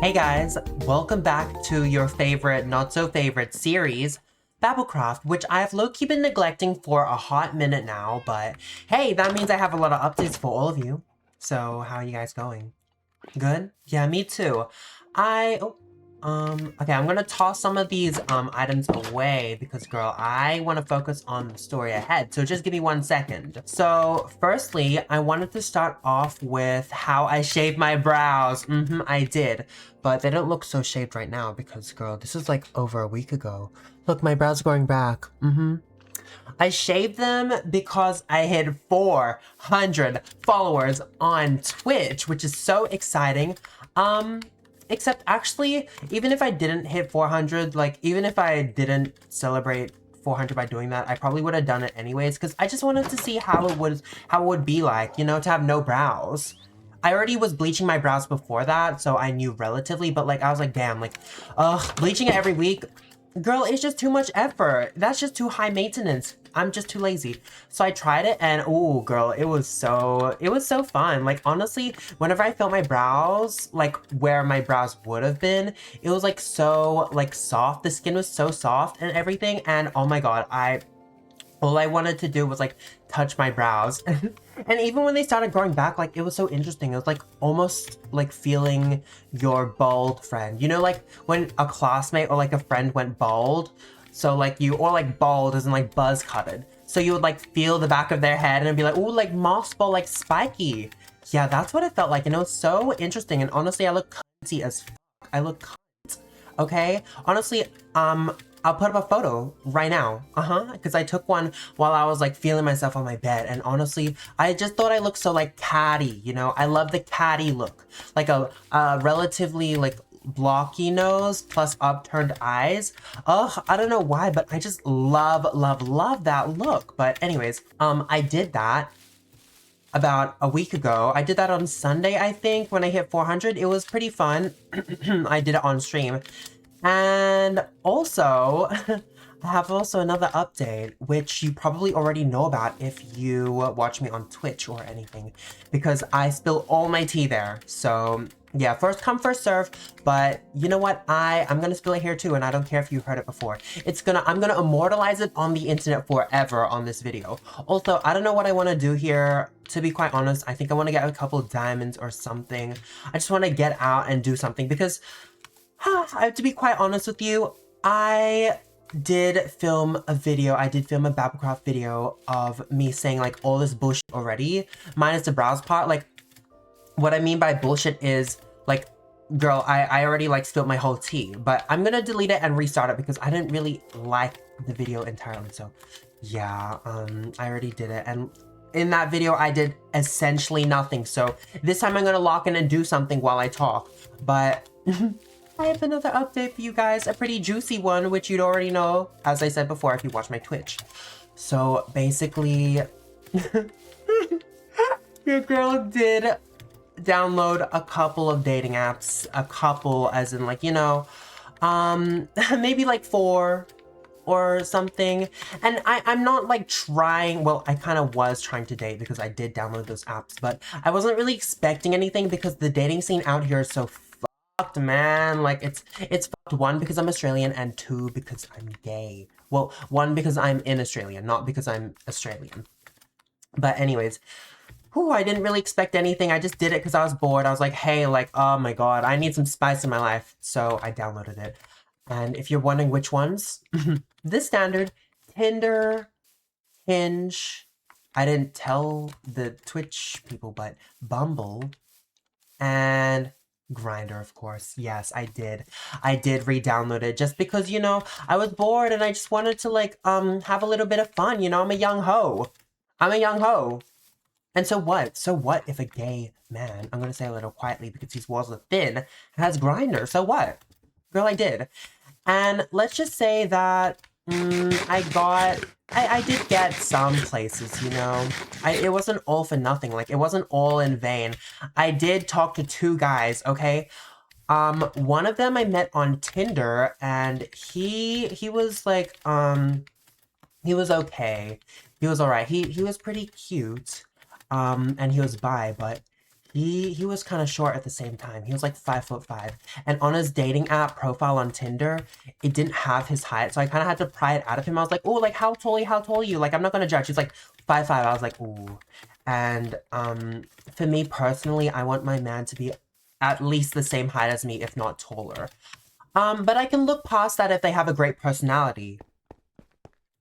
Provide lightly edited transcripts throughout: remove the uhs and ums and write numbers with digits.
Hey guys, welcome back to your favorite, not so favorite series, BabbleCraft, which I've low-key been neglecting for a hot minute now, but hey, that means I have a lot of updates for all of you. So, how are you guys going? Good? Yeah, me too. Okay, I'm gonna toss some of these, items away because, girl, I want to focus on the story ahead, so just give me 1 second. So, firstly, I wanted to start off with how I shaved my brows. I did, but they don't look so shaved right now because, girl, this is like over a week ago. Look, my brows are growing back. I shaved them because I hit 400 followers on Twitch, which is so exciting. Except actually, even if I didn't hit 400, like even if I didn't celebrate 400 by doing that, I probably would have done it anyways because I just wanted to see how it would be like, you know, to have no brows. I already was bleaching my brows before that, so I knew relatively, but like I was like, damn, like, bleaching it every week. Girl, it's just too much effort. That's just too high maintenance. I'm just too lazy. So I tried it and oh girl, it was so fun. Like honestly, whenever I felt my brows, like where my brows would have been, it was like so like soft. The skin was so soft and everything. And oh my god, all I wanted to do was like touch my brows. And even when they started growing back, like it was so interesting. It was like almost like feeling your bald friend. You know, like when a classmate or like a friend went bald. So like or like bald as in like buzz cutted. So you would like feel the back of their head and be like, ooh, like moss ball, like spiky. Yeah, that's what it felt like. And it was so interesting. And honestly, I look cunty as fuck. I look cunt. Okay? Honestly, I'll put up a photo right now. Because I took one while I was like feeling myself on my bed. And honestly, I just thought I looked so like catty, you know? I love the catty look. Like a relatively like blocky nose plus upturned eyes. Ugh, I don't know why, but I just love that look. But anyways, I did that about a week ago. I did that on Sunday, I think, when I hit 400. It was pretty fun. I did it on stream. And also, I have also another update, which you probably already know about if you watch me on Twitch or anything, because I spill all my tea there. So yeah, first come, first serve, but you know what? I'm gonna spill it here too, and I don't care if you heard it before. I'm gonna immortalize it on the internet forever on this video. Also, I don't know what I want to do here. To be quite honest, I think I want to get a couple diamonds or something. I just want to get out and do something because I have to be quite honest with you, I did film a BabbleCraft video of me saying like all this bullshit already, minus the browse part. Like, what I mean by bullshit is like, girl, I already like spilled my whole tea, but I'm gonna delete it and restart it because I didn't really like the video entirely. So yeah, I already did it. And in that video, I did essentially nothing. So this time I'm gonna lock in and do something while I talk, but I have another update for you guys, a pretty juicy one, which you'd already know, as I said before, if you watch my Twitch. So basically, your girl did download a couple of dating apps, a couple as in like, you know, maybe like 4 or something. And I'm not like trying, well, I kind of was trying to date because I did download those apps, but I wasn't really expecting anything because the dating scene out here is so fucked, man. Like it's fucked, 1 because I'm Australian and 2 because I'm gay. Well, 1 because I'm in Australia, not because I'm Australian. But anyways, I didn't really expect anything. I just did it because I was bored. I was like, hey, like, oh my god, I need some spice in my life. So I downloaded it. And if you're wondering which ones, the standard, Tinder, Hinge, I didn't tell the Twitch people, but Bumble, and Grinder, of course. Yes, I did. I did re-download it just because, you know, I was bored and I just wanted to like have a little bit of fun, you know. I'm a young hoe. And so what? So what if a gay man, I'm gonna say a little quietly because these walls are thin, has Grinder? So what? Girl, I did. And let's just say that I did get some places, you know. It wasn't all for nothing. Like, it wasn't all in vain. I did talk to 2 guys, okay? One of them I met on Tinder, and he was like, he was okay. He was alright. He was pretty cute. And he was bi, but he was kind of short at the same time. He was like 5'5", and on his dating app profile on Tinder, it didn't have his height, so I kind of had to pry it out of him. I was like, oh, like how tall are you? Like I'm not gonna judge. He's like 5'5". I was like, ooh. And for me personally, I want my man to be at least the same height as me, if not taller. But I can look past that if they have a great personality.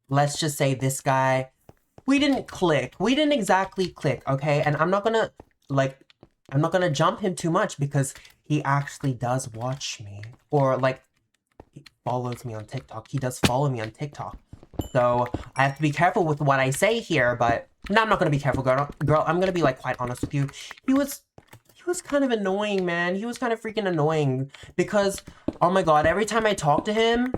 Let's just say this guy, we didn't click. We didn't exactly click, okay? And I'm not gonna jump him too much because he actually does watch me. Or, like, he follows me on TikTok. He does follow me on TikTok. So, I have to be careful with what I say here, but... No, I'm not gonna be careful, girl. I'm gonna be, like, quite honest with you. He was kind of annoying, man. He was kind of freaking annoying. Because, oh my god, every time I talk to him...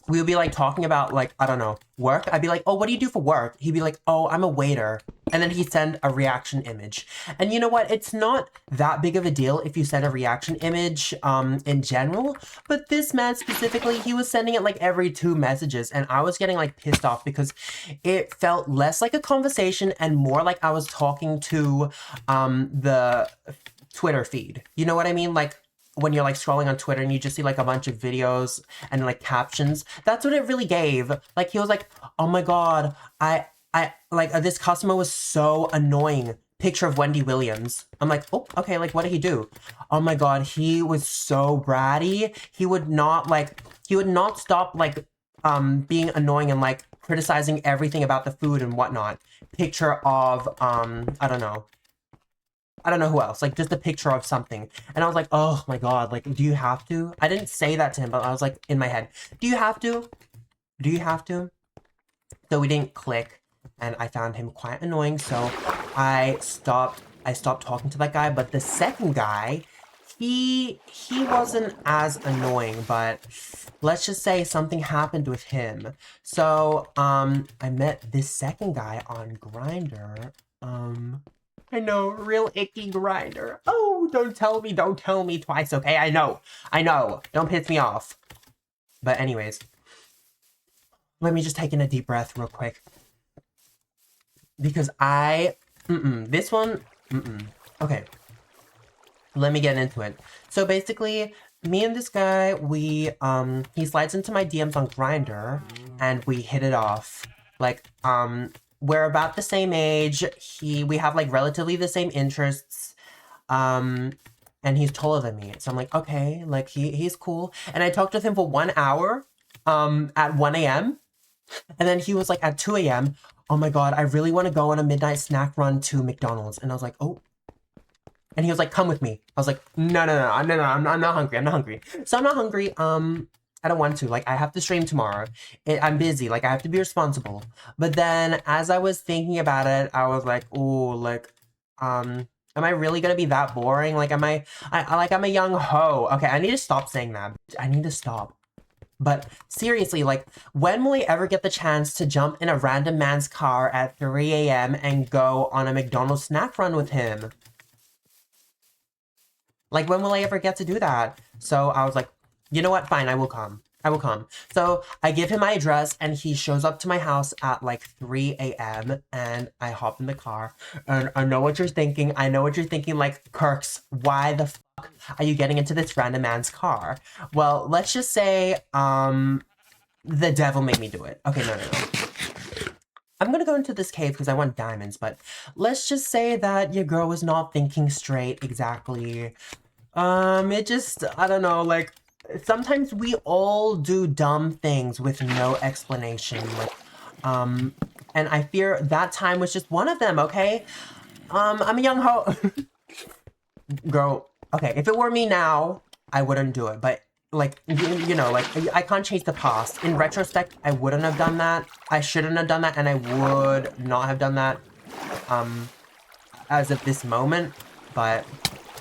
we would be like talking about like, I don't know, work. I'd be like, oh, what do you do for work? He'd be like, oh, I'm a waiter. And then he'd send a reaction image. And you know what? It's not that big of a deal if you send a reaction image in general. But this man specifically, he was sending it like every 2 messages. And I was getting like pissed off because it felt less like a conversation and more like I was talking to the Twitter feed. You know what I mean? Like, when you're like scrolling on Twitter and you just see like a bunch of videos and like captions, that's what it really gave. Like he was like, oh my god, I like this customer was so annoying. Picture of Wendy Williams. I'm like, oh, okay, like what did he do? Oh my god, he was so bratty. He would not stop like being annoying and like criticizing everything about the food and whatnot. Picture of I don't know who else, like just a picture of something. And I was like, oh my god, like, do you have to? I didn't say that to him, but I was like in my head, do you have to? Do you have to? So we didn't click and I found him quite annoying. So I stopped talking to that guy. But the second guy, he wasn't as annoying, but let's just say something happened with him. So I met this second guy on Grindr. I know, real icky Grinder. Oh, don't tell me twice, okay? I know. Don't piss me off. But anyways, let me just take in a deep breath real quick. Because this one, okay. Let me get into it. So basically, me and this guy, he slides into my DMs on Grindr, and we hit it off. Like, we're about the same age. We have like relatively the same interests. And he's taller than me. So I'm like, okay, like he's cool. And I talked with him for 1 hour, at 1 a.m. And then he was like at 2 a.m. Oh my god, I really want to go on a midnight snack run to McDonald's. And I was like, oh. And he was like, come with me. I was like, no, I'm not hungry. So I'm not hungry. I don't want to. Like, I have to stream tomorrow. I'm busy. Like, I have to be responsible. But then, as I was thinking about it, I was like, ooh, like, am I really gonna be that boring? Like, I'm a young hoe. Okay, I need to stop saying that. I need to stop. But seriously, like, when will I ever get the chance to jump in a random man's car at 3 a.m. and go on a McDonald's snack run with him? Like, when will I ever get to do that? So I was like, you know what? Fine, I will come. So I give him my address and he shows up to my house at like 3 a.m. and I hop in the car. And I know what you're thinking. Like, curx, why the fuck are you getting into this random man's car? Well, let's just say, the devil made me do it. Okay, no. I'm gonna go into this cave because I want diamonds, but let's just say that your girl was not thinking straight exactly. It just, I don't know, like, sometimes we all do dumb things with no explanation, like, and I fear that time was just one of them, okay? I'm a young hoe. Girl, okay, if it were me now, I wouldn't do it, but, like, you know, like, I can't change the past. In retrospect, I wouldn't have done that. I shouldn't have done that, and I would not have done that, as of this moment, but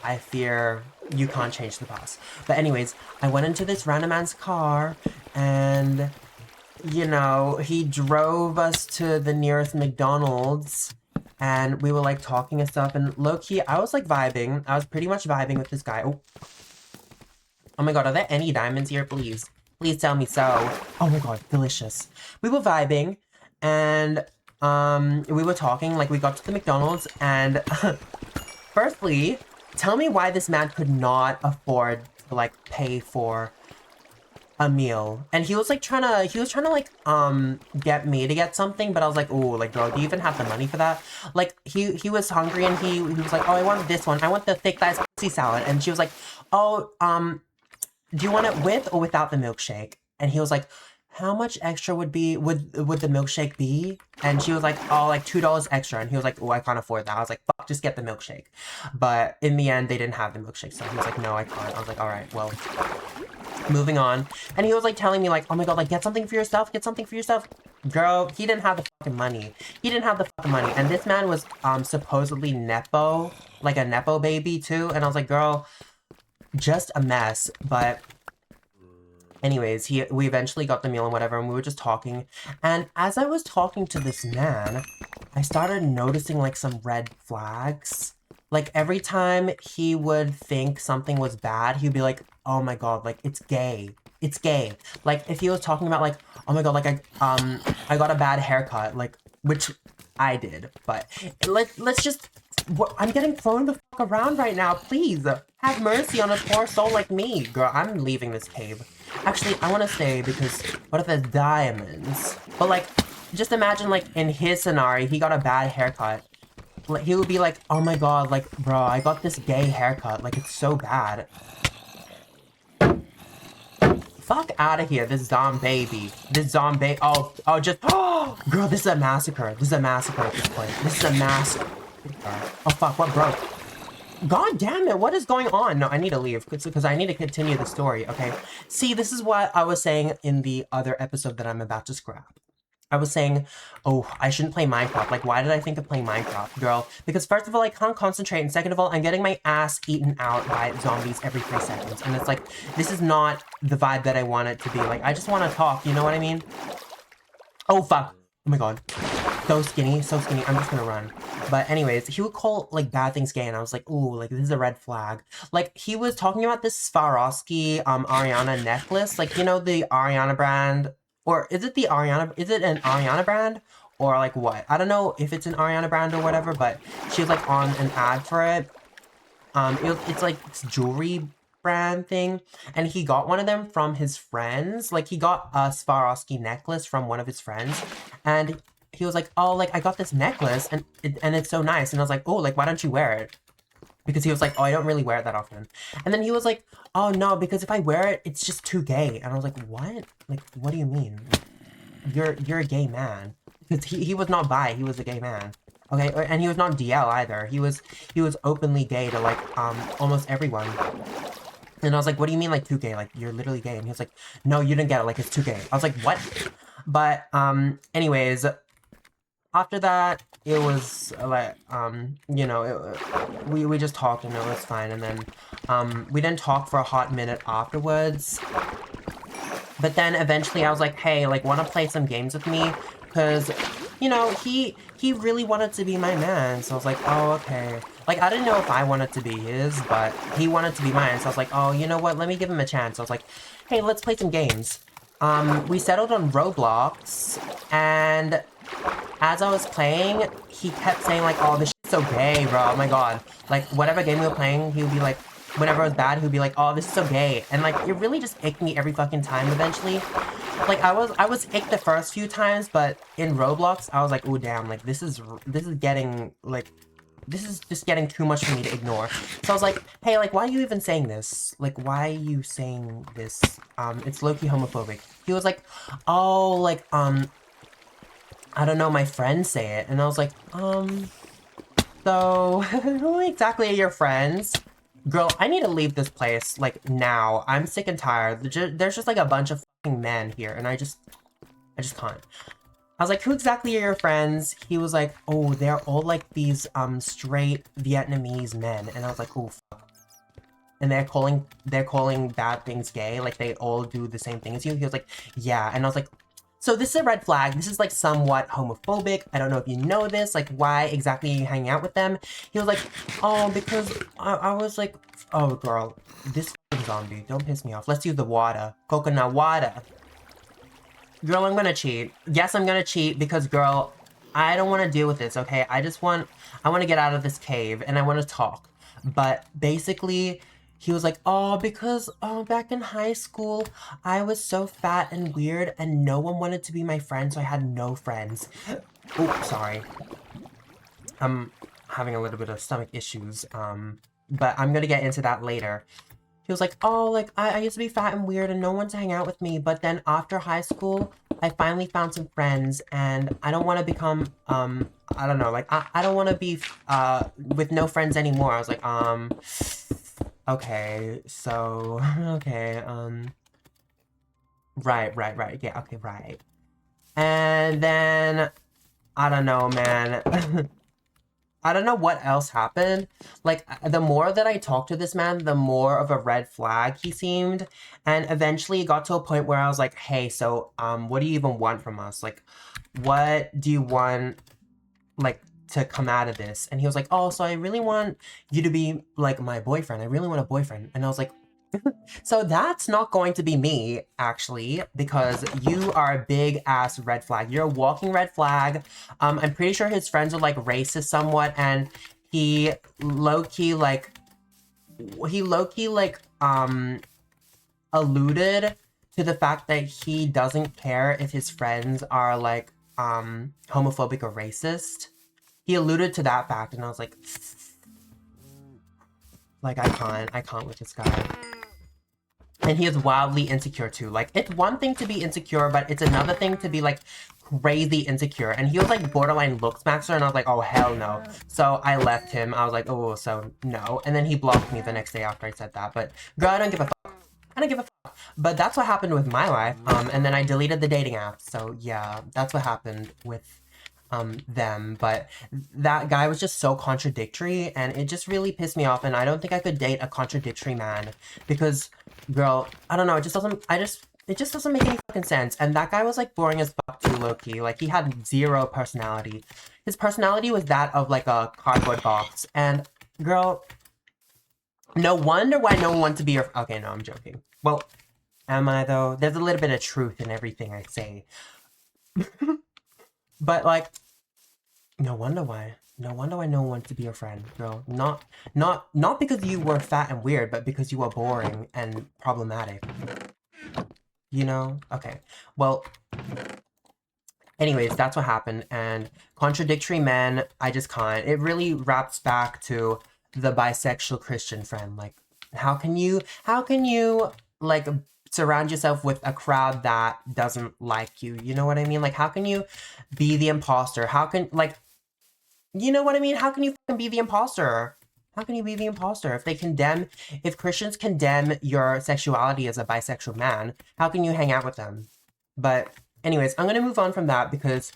I fear you can't change the past. But anyways, I went into this random man's car, and, you know, he drove us to the nearest McDonald's, and we were, like, talking and stuff, and low-key, I was, like, vibing. I was pretty much vibing with this guy. Oh my god, are there any diamonds here? Please. Please tell me so. Oh my god, delicious. We were vibing, and, we were talking, like, we got to the McDonald's, and... firstly, tell me why this man could not afford to like pay for a meal. And he was like trying to like get me to get something, but I was like, oh, like girl, do you even have the money for that? Like he was hungry and he was like, oh, I want this one. I want the thick thighs pussy salad. And she was like, oh, do you want it with or without the milkshake? And he was like, how much extra would the milkshake be? And she was like, oh, like $2 extra. And he was like, oh, I can't afford that. I was like, fuck, just get the milkshake. But in the end, they didn't have the milkshake. So he was like, no, I can't. I was like, all right, well, moving on. And he was like telling me like, oh my god, like get something for yourself, get something for yourself. Girl, he didn't have the fucking money. He didn't have the fucking money. And this man was supposedly Nepo, like a Nepo baby too. And I was like, girl, just a mess. But anyways, we eventually got the meal and whatever, and we were just talking. And as I was talking to this man, I started noticing like some red flags. Like every time he would think something was bad, he'd be like, oh my god, like it's gay. It's gay. Like if he was talking about like, oh my god, like I got a bad haircut, like, which I did, but let's just, I'm getting thrown the fuck around right now. Please have mercy on a poor soul like me. Girl, I'm leaving this cave. Actually, I want to stay because what if there's diamonds? But like, just imagine like in his scenario, he got a bad haircut. He would be like, oh my god, like, bro, I got this gay haircut. Like, it's so bad. Fuck out of here, this zombie. This zombie. Oh, just. Oh, girl, this is a massacre. This is a massacre at this point. This is a massacre. Oh, fuck, what broke? God damn it, what is going on? No, I need to leave because I need to continue the story, okay? See, this is what I was saying in the other episode that I'm about to scrap. I was saying, oh, I shouldn't play Minecraft. Like, why did I think of playing Minecraft, girl? Because first of all, I can't concentrate, and second of all, I'm getting my ass eaten out by zombies every 3 seconds. And it's like, this is not the vibe that I want it to be. Like, I just want to talk, you know what I mean? Oh, fuck. Oh my god. So skinny, so skinny. I'm just gonna run. But anyways, he would call, like, bad things gay, and I was like, ooh, like, this is a red flag. Like, he was talking about this Swarovski, Ariana necklace. Like, you know, the Ariana brand. Or is it an Ariana brand? Or like what? I don't know if it's an Ariana brand or whatever, but she was like on an ad for it. It's like it's jewelry brand thing. And he got one of them from his friends. Like he got a Swarovski necklace from one of his friends. And he was like, oh, like I got this necklace and it's so nice. And I was like, oh, like why don't you wear it? Because he was like, oh, I don't really wear it that often. And then he was like, oh, no, because if I wear it, it's just too gay. And I was like, what? Like, what do you mean? You're a gay man. Because he was not bi, he was a gay man. Okay, and he was not DL either. He was openly gay to, like, almost everyone. And I was like, what do you mean, like, too gay? Like, you're literally gay. And he was like, no, you didn't get it. Like, it's too gay. I was like, what? But, anyways, after that, it was like, you know, we just talked and it was fine. And then, we didn't talk for a hot minute afterwards. But then eventually I was like, hey, like, want to play some games with me? Because, you know, he really wanted to be my man. So I was like, oh, okay. Like, I didn't know if I wanted to be his, but he wanted to be mine. So I was like, oh, you know what? Let me give him a chance. So I was like, hey, let's play some games. We settled on Roblox, and as I was playing, he kept saying like, oh, this shit's so gay, bro, oh my god. Like, whatever game we were playing, he would be like, whenever it was bad, he would be like, oh, this is so gay. And like, it really just icked me every fucking time eventually. Like, I was icked the first few times, but in Roblox, I was like, oh, damn, like, this is getting, like, this is just getting too much for me to ignore. So I was like, hey, like, why are you even saying this? Like, why are you saying this? It's low-key homophobic. He was like, oh, like, I don't know, my friends say it. And I was like, so, who exactly are your friends? Girl, I need to leave this place, like, now. I'm sick and tired. There's just, like, a bunch of fucking men here, and I just can't. I was like, who exactly are your friends? He was like, oh, they're all, like, these, straight Vietnamese men. And I was like, oh, fuck. And they're calling bad things gay? Like, they all do the same thing as you? He was like, yeah. And I was like, so this is a red flag. This is, like, somewhat homophobic. I don't know if you know this. Like, why exactly are you hanging out with them? He was like, oh, because I was like, oh, girl, this zombie, don't piss me off. Let's use the water. Coconut water. Girl, I'm gonna cheat. Yes, I'm gonna cheat because, girl, I don't want to deal with this, okay? I want to get out of this cave and I want to talk. But basically, he was like, oh, because back in high school, I was so fat and weird and no one wanted to be my friend, so I had no friends. Oh, sorry. I'm having a little bit of stomach issues, but I'm gonna get into that later. He was like, oh, like, I used to be fat and weird and no one to hang out with me, but then after high school, I finally found some friends, and I don't want to become, I don't know, like, I don't want to be, with no friends anymore. I was like, okay, so, okay, right, yeah, okay, right. And then, I don't know, man. I don't know what else happened. Like, the more that I talked to this man, the more of a red flag he seemed. And eventually it got to a point where I was like, hey, so, what do you even want from us? Like, what do you want, like, to come out of this? And he was like, oh, so I really want you to be, like, my boyfriend. I really want a boyfriend. And I was like, so that's not going to be me, actually, because you are a big ass red flag. You're a walking red flag. I'm pretty sure his friends are like racist somewhat, and he low-key like alluded to the fact that he doesn't care if his friends are like homophobic or racist. He alluded to that fact, and I was like I can't with this guy. And he is wildly insecure too. Like, it's one thing to be insecure, but it's another thing to be like crazy insecure. And he was like borderline looks maxer, and I was like, oh hell no. So I left him. I was like, oh, so no. And then he blocked me the next day after I said that. But girl, I don't give a fuck. I don't give a fuck. But that's what happened with my life. And then I deleted the dating app. So yeah, that's what happened with them. But that guy was just so contradictory, and it just really pissed me off. And I don't think I could date a contradictory man, because girl, I don't know, it just doesn't make any fucking sense. And that guy was like boring as fuck too, low-key. Like, he had zero personality. His personality was that of like a cardboard box. And girl, no wonder why no one wants to be your— okay, no, I'm joking. Well, am I though? There's a little bit of truth in everything I say. But like, no wonder why. No wonder why no one wants to be your friend, girl. Not because you were fat and weird, but because you were boring and problematic. You know? Okay. Well, anyways, that's what happened. And contradictory men, I just can't. It really wraps back to the bisexual Christian friend. Like, how can you, like, surround yourself with a crowd that doesn't like you? You know what I mean? Like, how can you be the imposter? How can, like, you know what I mean? How can you fucking be the imposter? How can you be the imposter? If Christians condemn your sexuality as a bisexual man, how can you hang out with them? But anyways, I'm gonna move on from that because,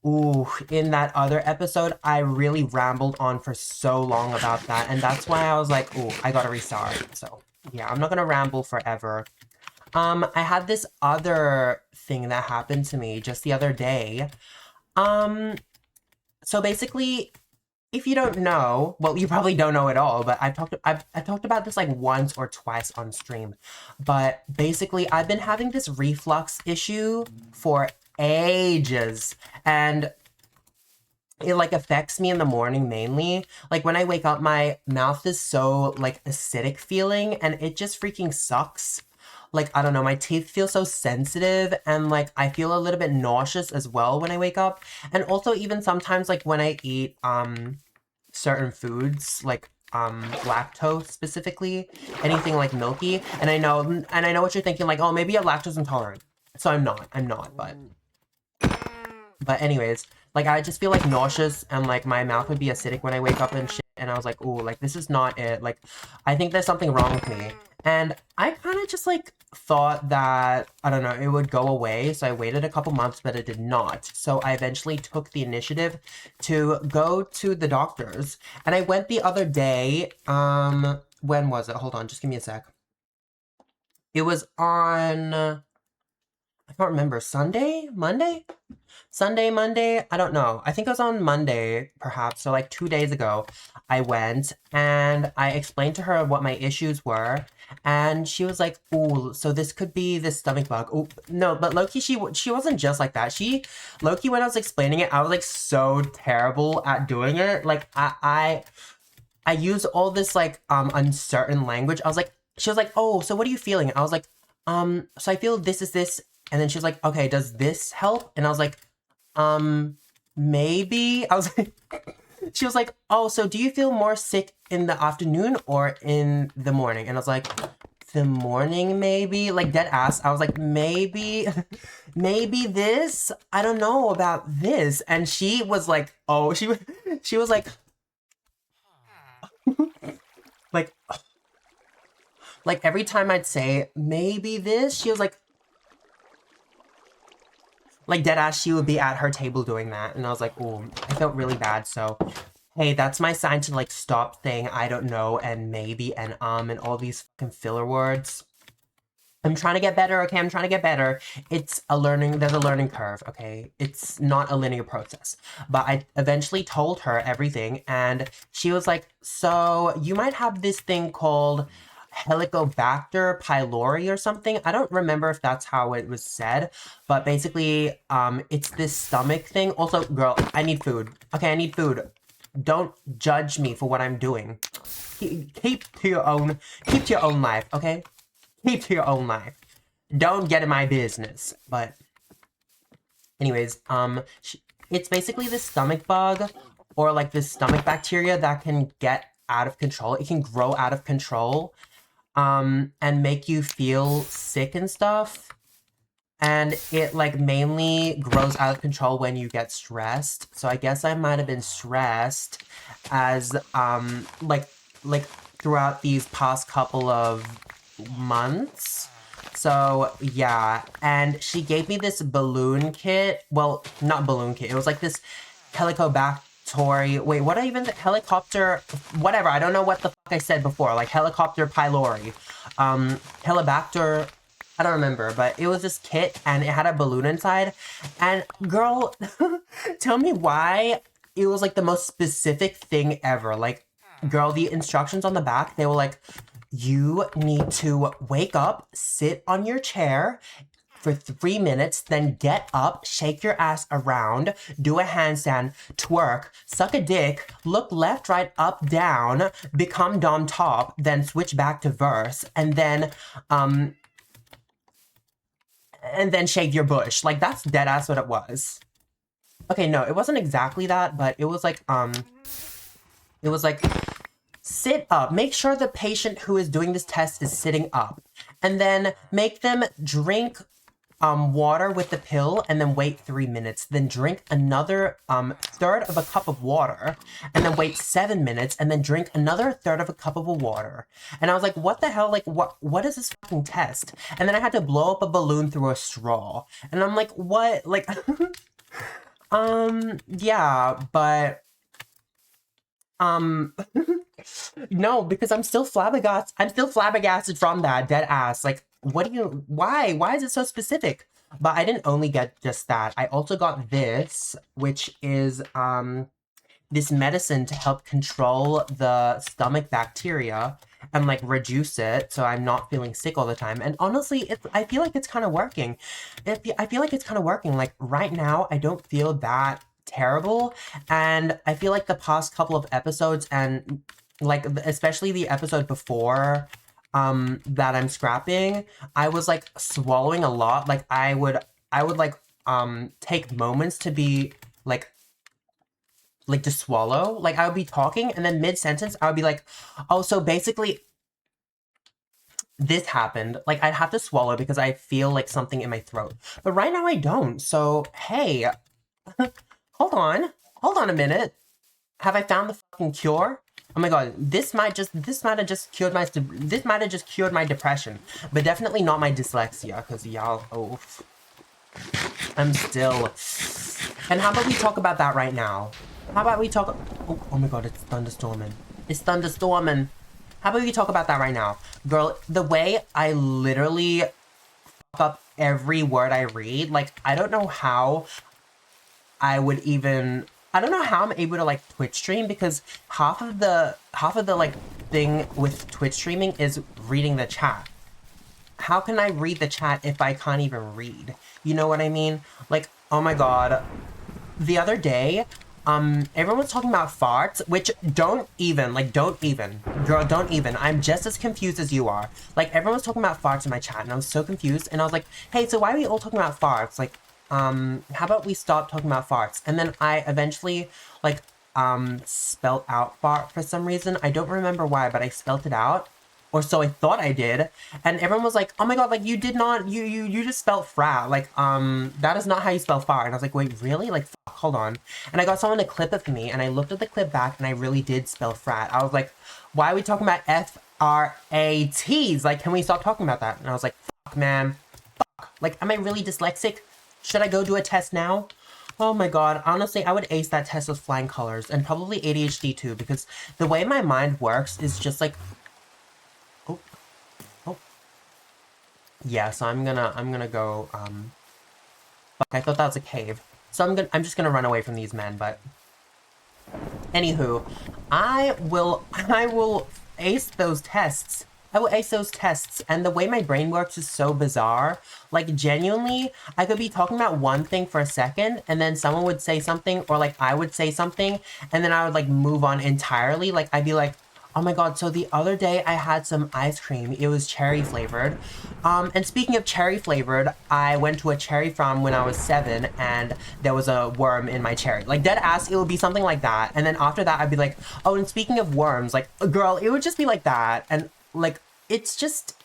ooh, in that other episode, I really rambled on for so long about that. And that's why I was like, ooh, I gotta restart. So yeah, I'm not gonna ramble forever. I had this other thing that happened to me just the other day. So basically, if you don't know, well, you probably don't know at all, but I've talked about this like once or twice on stream. But basically, I've been having this reflux issue for ages, and it like affects me in the morning mainly. Like, when I wake up, my mouth is so like acidic feeling, and it just freaking sucks. Like, I don't know, my teeth feel so sensitive, and like I feel a little bit nauseous as well when I wake up. And also, even sometimes, like, when I eat certain foods, like lactose specifically, anything like milky, and I know what you're thinking, like, oh, maybe you're lactose intolerant. So I'm not, but anyways, like, I just feel like nauseous, and like my mouth would be acidic when I wake up and shit, and I was like, ooh, like, this is not it. Like, I think there's something wrong with me. And I kind of just like thought that, I don't know, it would go away. So I waited a couple months, but it did not. So I eventually took the initiative to go to the doctors. And I went the other day. When was it? Hold on, just give me a sec. It was on, I can't remember, Sunday? Monday? Sunday, Monday? I don't know. I think it was on Monday, perhaps. So like 2 days ago, I went and I explained to her what my issues were. And she was like, ooh, so this could be this stomach bug. Oh, no, but Loki, she wasn't just like that. Loki, when I was explaining it, I was like so terrible at doing it. Like I use all this like uncertain language. She was like, oh, so what are you feeling? I was like, so I feel this is this. And then she was like, okay, does this help? And I was like, maybe. I was like, she was like, oh, so do you feel more sick in the afternoon or in the morning? And I was like, the morning, maybe, like dead ass. I was like, maybe, maybe this, I don't know about this. And she was like, oh, she was like, like every time I'd say, maybe this, she was like dead ass, she would be at her table doing that. And I was like, oh, I felt really bad. So, hey, that's my sign to like stop saying I don't know and maybe and all these fucking filler words. I'm trying to get better, okay? I'm trying to get better. There's a learning curve, okay? It's not a linear process. But I eventually told her everything and she was like, so you might have this thing called Helicobacter pylori or something. I don't remember if that's how it was said, but basically, it's this stomach thing. Also, girl, I need food. Okay, I need food. Don't judge me for what I'm doing. Keep to your own life, okay? Keep to your own life. Don't get in my business. But anyways, it's basically this stomach bug or like this stomach bacteria that can get out of control. It can grow out of control. And make you feel sick and stuff. And it like mainly grows out of control when you get stressed. So I guess I might have been stressed as like throughout these past couple of months. So yeah, and she gave me this balloon kit. Well, not balloon kit. It was like this Helicobacter. Wait, what helicopter, whatever, I don't know what the fuck I said before, like Helicopter pylori, Helicobacter, I don't remember, but it was this kit and it had a balloon inside, and girl, tell me why it was like the most specific thing ever. Like, girl, the instructions on the back, they were like, you need to wake up, sit on your chair, for 3 minutes, then get up, shake your ass around, do a handstand, twerk, suck a dick, look left, right, up, down, become dom top, then switch back to verse, and then shave your bush. Like, that's dead ass what it was. Okay, no, it wasn't exactly that, but it was like, sit up. Make sure the patient who is doing this test is sitting up. And then make them drink water with the pill and then wait 3 minutes, then drink another third of a cup of water and then wait 7 minutes and then drink another third of a cup of water. And I was like, what the hell? Like, what is this fucking test? And then I had to blow up a balloon through a straw. And I'm like, what? Like, yeah, but no, because I'm still flabbergasted from that, dead ass. Like, why is it so specific? But I didn't only get just that. I also got this, which is this medicine to help control the stomach bacteria and like reduce it so I'm not feeling sick all the time. And honestly, I feel like it's kind of working. I feel like it's kind of working. Like right now, I don't feel that terrible, and I feel like the past couple of episodes and like especially the episode before that I'm scrapping, I was like swallowing a lot. Like I would like take moments to be like to swallow. Like I would be talking and then mid-sentence I would be like, oh, so basically this happened. Like I'd have to swallow because I feel like something in my throat. But right now I don't. So hey, hold on a minute. Have I found the fucking cure? Oh my god, this might have just cured my depression, but definitely not my dyslexia, because y'all, oh, I'm still. And how about we talk about that right now? How about we talk? Oh my god, it's thunderstorming. It's thunderstorming. How about we talk about that right now, girl? The way I literally up every word I read. Like, I don't know how I would even, I don't know how I'm able to like Twitch stream, because half of the like thing with Twitch streaming is reading the chat. How can I read the chat if I can't even read? You know what I mean? Like, oh my god. The other day, everyone was talking about farts, which don't even. Girl, don't even. I'm just as confused as you are. Like, everyone was talking about farts in my chat, and I was so confused, and I was like, hey, so why are we all talking about farts? Like, how about we stop talking about farts? And then I eventually, like, spelled out fart for some reason. I don't remember why, but I spelled it out. Or so I thought I did. And everyone was like, oh my god, like, you did not, you just spelled frat. Like, that is not how you spell fart. And I was like, wait, really? Like, fuck, hold on. And I got someone to clip it for me, and I looked at the clip back, and I really did spell frat. I was like, why are we talking about F-R-A-Ts? Like, can we stop talking about that? And I was like, fuck, man. Fuck. Like, am I really dyslexic? Should I go do a test now? Oh my god, honestly, I would ace that test with flying colors, and probably ADHD too, because the way my mind works is just like, oh, yeah, so I'm gonna go, fuck, I thought that was a cave. So I'm just gonna run away from these men, but, anywho, I will ace those tests. I will ace those tests, and the way my brain works is so bizarre. Like, genuinely, I could be talking about one thing for a second, and then someone would say something, or like I would say something, and then I would like move on entirely. Like, I'd be like, oh my god, so the other day I had some ice cream. It was cherry flavored. And speaking of cherry flavored, I went to a cherry farm when I was 7, and there was a worm in my cherry. Like, dead ass, it would be something like that. And then after that, I'd be like, oh, and speaking of worms, like, girl, it would just be like that. And like, it's just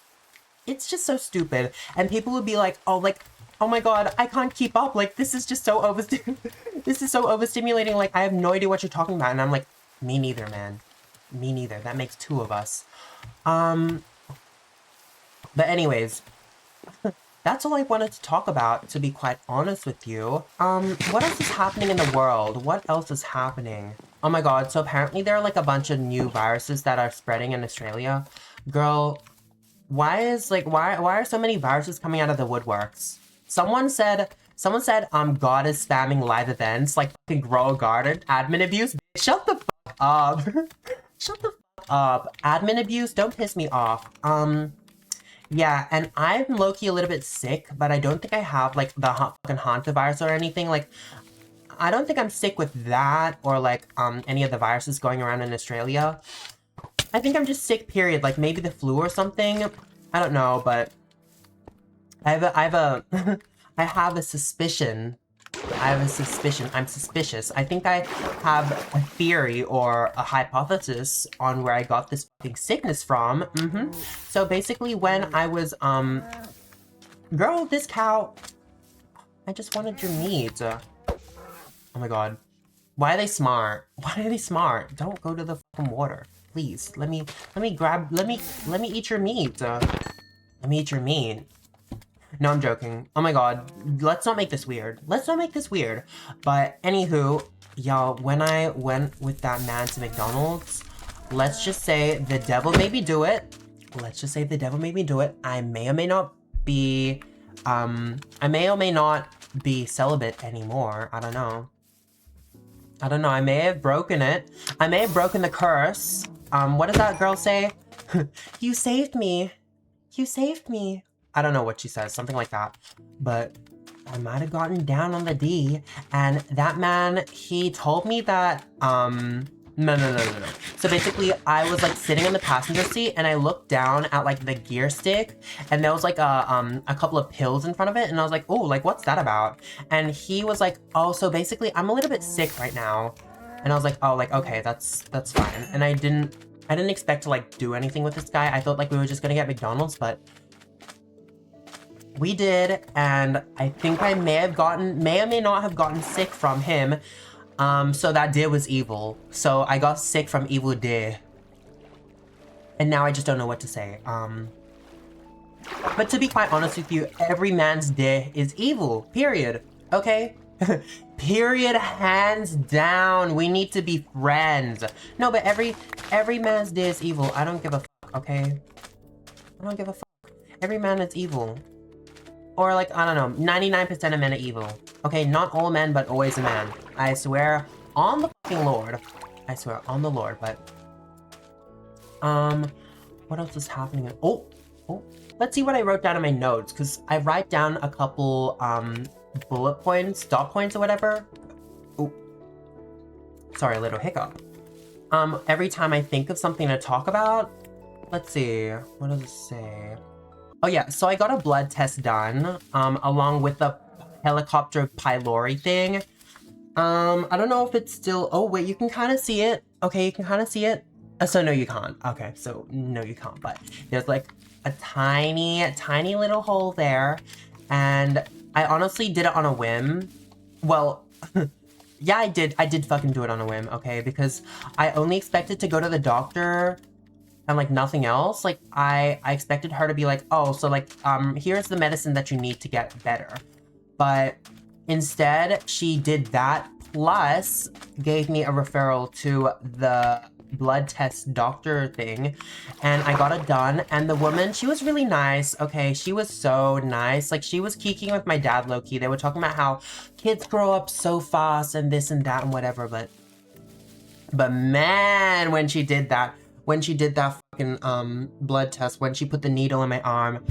so stupid. And people would be like, oh, like, oh my god, I can't keep up. Like, this is just so this is so overstimulating. Like, I have no idea what you're talking about. And I'm like, me neither, man. Me neither. That makes 2 of us. But anyways, that's all I wanted to talk about, to be quite honest with you. What else is happening in the world? What else is happening? Oh my god, so apparently there are like a bunch of new viruses that are spreading in Australia. Girl, why are so many viruses coming out of the woodworks? Someone said, God is spamming live events, like fucking grow a garden. Admin abuse? Shut the fuck up. Shut the fuck up. Admin abuse? Don't piss me off. Yeah, and I'm low-key a little bit sick, but I don't think I have, like, the fucking hantavirus or anything. Like, I don't think I'm sick with that, or, like, any of the viruses going around in Australia. I think I'm just sick, period. Like, maybe the flu or something. I don't know, but I have a suspicion. I'm suspicious. I think I have a theory or a hypothesis on where I got this fucking sickness from. So basically when I was, girl, this cow, I just wanted your meat. Oh my god. Why are they smart? Why are they smart? Don't go to the fucking water. Please, let me eat your meat. Let me eat your meat. No, I'm joking. Oh my god. Let's not make this weird. Let's not make this weird. But anywho, y'all, when I went with that man to McDonald's, let's just say the devil made me do it. Let's just say the devil made me do it. I may or may not be, I may or may not be celibate anymore. I don't know. I may have broken it. I may have broken the curse. What does that girl say? You saved me. You saved me. I don't know what she says, something like that. But I might have gotten down on the D, and that man, he told me that, no. So basically, I was like sitting in the passenger seat, and I looked down at like the gear stick, and there was like a couple of pills in front of it, and I was like, oh, like what's that about? And he was like, oh, so basically, I'm a little bit sick right now. And I was like, oh, like, okay, that's fine. And I didn't expect to like do anything with this guy. I thought like we were just gonna get McDonald's, but we did, and I think I may or may not have gotten sick from him. So that day was evil. So I got sick from evil day. And now I just don't know what to say. But to be quite honest with you, every man's day is evil, period. Okay? Period, hands down. We need to be friends. No, but every man's day is evil. I don't give a fuck, okay? I don't give a fuck. Every man is evil. Or like, I don't know, 99% of men are evil. Okay, not all men, but always a man. I swear on the fucking Lord. I swear on the Lord, but... what else is happening? Oh, let's see what I wrote down in my notes, because I write down a couple, bullet points, dot points or whatever. Oh, sorry, a little hiccup. Every time I think of something to talk about, let's see, what does it say? Oh yeah, so I got a blood test done, along with the helicopter pylori thing. I don't know if it's still, oh wait, you can kind of see it. Okay, you can kind of see it. So no, you can't. Okay, so no, you can't, but there's like a tiny little hole there. And I honestly did it on a whim. Well, yeah, I did fucking do it on a whim, okay? Because I only expected to go to the doctor and like nothing else. Like I expected her to be like, oh, so like, here's the medicine that you need to get better. But instead she did that plus gave me a referral to the blood test doctor thing, and I got it done. And the woman, she was really nice, okay? She was so nice. Like she was kikiing with my dad low-key. They were talking about how kids grow up so fast and this and that and whatever, but man, when she did that fucking blood test, when she put the needle in my arm,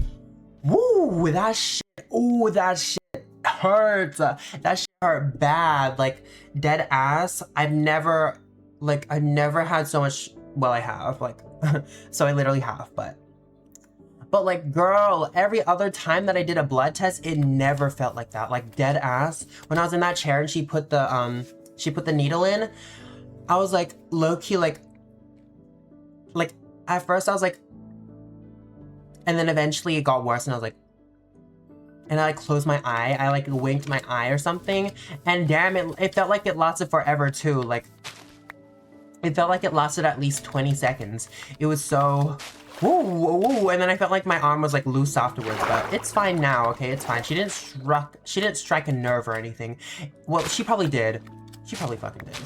woo, that shit, ooh, that shit hurt. That shit hurt bad, like dead ass. I've never had so much, well, I have, like, so I literally have, but like, girl, every other time that I did a blood test, it never felt like that, like dead ass. When I was in that chair and she put the needle in, I was like, low-key, like, at first I was like, and then eventually it got worse and I was like, and I like closed my eye, I like winked my eye or something, and damn, it felt like it lasted forever too. Like, it felt like it lasted at least 20 seconds. It was so, woo, and then I felt like my arm was like loose afterwards, but it's fine now, okay, it's fine. She didn't strike a nerve or anything. Well, she probably did. She probably fucking did,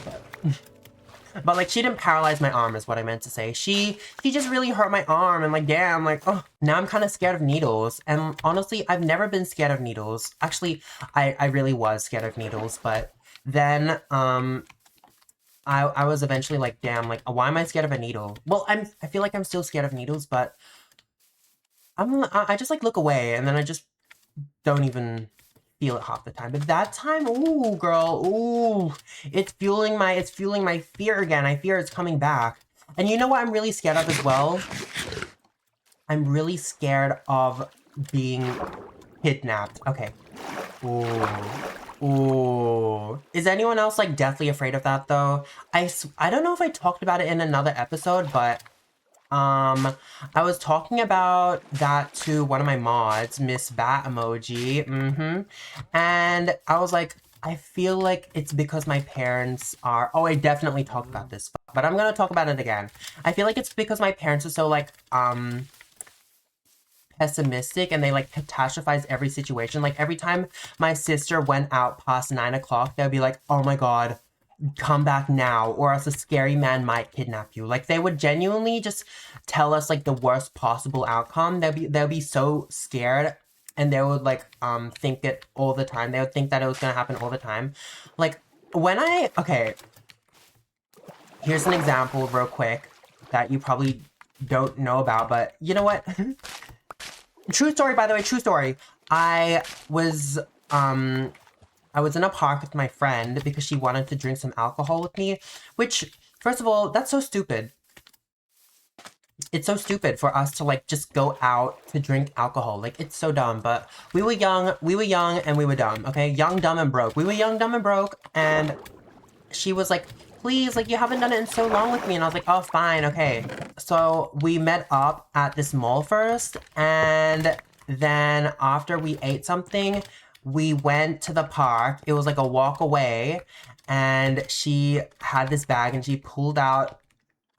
but like, she didn't paralyze my arm is what I meant to say. She just really hurt my arm, and like, damn, like, oh, now I'm kind of scared of needles. And honestly, I've never been scared of needles. Actually, I really was scared of needles, but then, I was eventually like, damn, like, why am I scared of a needle? Well, I feel like I'm still scared of needles, but I just like look away, and then I just don't even feel it half the time. But that time, ooh, girl, ooh, it's fueling my fear again. I fear it's coming back. And you know what I'm really scared of as well? I'm really scared of being kidnapped. Okay. Ooh. Is anyone else like deathly afraid of that though? I don't know if I talked about it in another episode, but I was talking about that to one of my mods, Miss Bat Emoji, and I was like, I feel like it's because my parents are, oh, I definitely talked about this, but I'm gonna talk about it again. I feel like it's because my parents are so like, pessimistic, and they like catastrophize every situation. Like every time my sister went out past 9 o'clock, they'd be like, oh my god, come back now, or else a scary man might kidnap you. Like they would genuinely just tell us like the worst possible outcome. They'll be so scared, and they would like think it all the time. They would think that it was gonna happen all the time. Like when okay, here's an example real quick that you probably don't know about, but you know what? True story, by the way, true story. I was in a park with my friend because she wanted to drink some alcohol with me, which, first of all, that's so stupid. It's so stupid for us to like just go out to drink alcohol. Like, it's so dumb, but we were young, and we were dumb, okay? Young, dumb, and broke. We were young, dumb, and broke, and she was like, please, like, you haven't done it in so long with me. And I was like, oh, fine, okay. So we met up at this mall first, and then after we ate something, we went to the park. It was like a walk away, and she had this bag, and she pulled out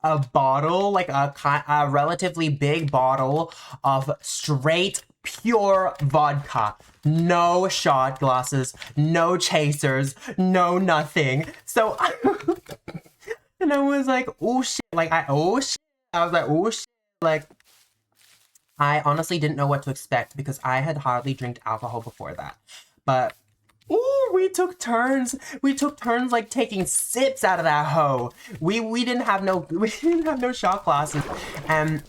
a bottle, like a relatively big bottle of straight pure vodka. No shot glasses, no chasers, no nothing. So, and I was like, oh shit, like, oh shit. I was like, oh shit, like, I honestly didn't know what to expect because I had hardly drank alcohol before that. But ooh, we took turns. We took turns like taking sips out of that hoe. We didn't have no we didn't have no shot glasses. And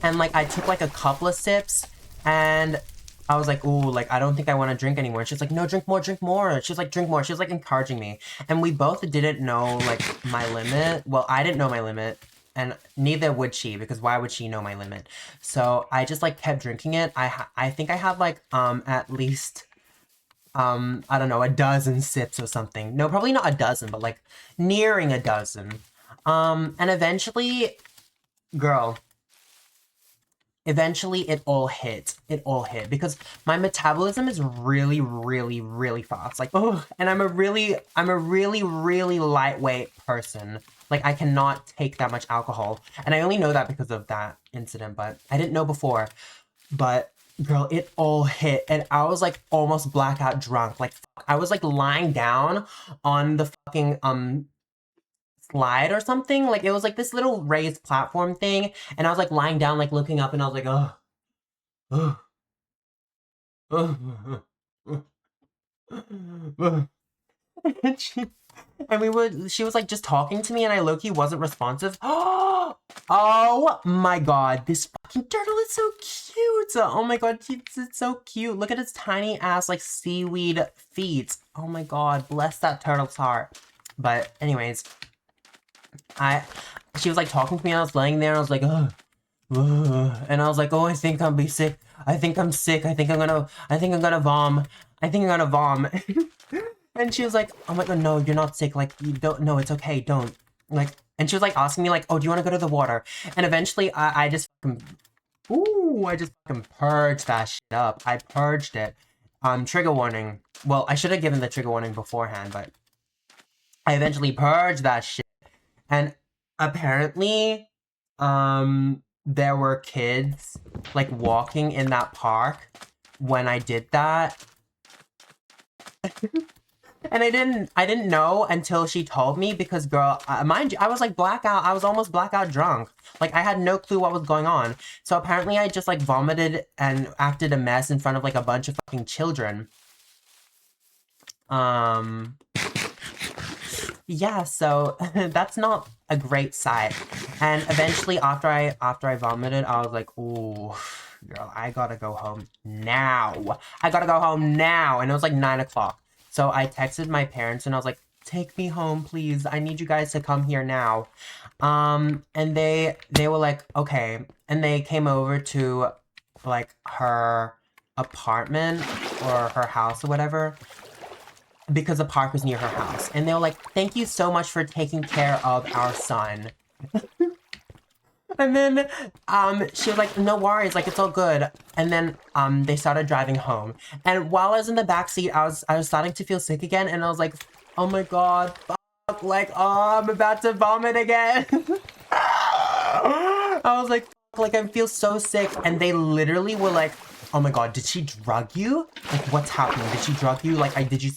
like I took like a couple of sips and I was like, ooh, like I don't think I want to drink anymore. And she's like, no, drink more, drink more. She's like, drink more. She was like encouraging me. And we both didn't know like my limit. Well, I didn't know my limit. And neither would she, because why would she know my limit? So I just like kept drinking it. I think I had like at least I don't know, a dozen sips or something. No, probably not a dozen, but like nearing a dozen. And eventually, girl, eventually it all hit. It all hit because my metabolism is really, really, really fast. Like, oh, and I'm a really, really lightweight person. Like, I cannot take that much alcohol. And I only know that because of that incident, but I didn't know before. But girl, it all hit. And I was like almost blackout drunk. Like, I was like lying down on the fucking, slide or something. Like, it was like this little raised platform thing. And I was like lying down, like looking up, and I was like, oh, oh, oh, oh. And she was like just talking to me and I low-key wasn't responsive. Oh my god, this fucking turtle is so cute. Oh my god, it's so cute. Look at its tiny ass like seaweed feet. Oh my god, bless that turtle's heart. But anyways, she was like talking to me and I was laying there and I was like, ugh. And I was like, oh, I think I'll be sick. I think I'm sick. I think I'm gonna vom. I think I'm gonna vom. And she was like, oh my god, no, you're not sick. Like, you don't, no, it's okay, don't. Like, and she was like asking me like, oh, do you want to go to the water? And eventually I just fucking, I just fucking purged that shit up. I purged it. Trigger warning. Well, I should have given the trigger warning beforehand, but I eventually purged that shit. And apparently, there were kids like walking in that park when I did that. And I didn't know until she told me because, girl, mind you, I was like blackout. I was almost blackout drunk. Like, I had no clue what was going on. So apparently I just like vomited and acted a mess in front of like a bunch of fucking children. Yeah, so that's not a great sight. And eventually after I vomited, I was like, ooh, girl, I gotta go home now. I gotta go home now. And it was like 9 o'clock. So I texted my parents and I was like, take me home, please. I need you guys to come here now. And they were like, okay. And they came over to like her apartment or her house or whatever, because the park was near her house. And they were like, thank you so much for taking care of our son. And then she was like, no worries, like it's all good. And then they started driving home. And while I was in the back seat, I was starting to feel sick again, and I was like, oh my god, fuck, like, oh, I'm about to vomit again. I was like, fuck, like I feel so sick. And they literally were like, oh my god, did she drug you? Like, what's happening? Did she drug you? Like, did you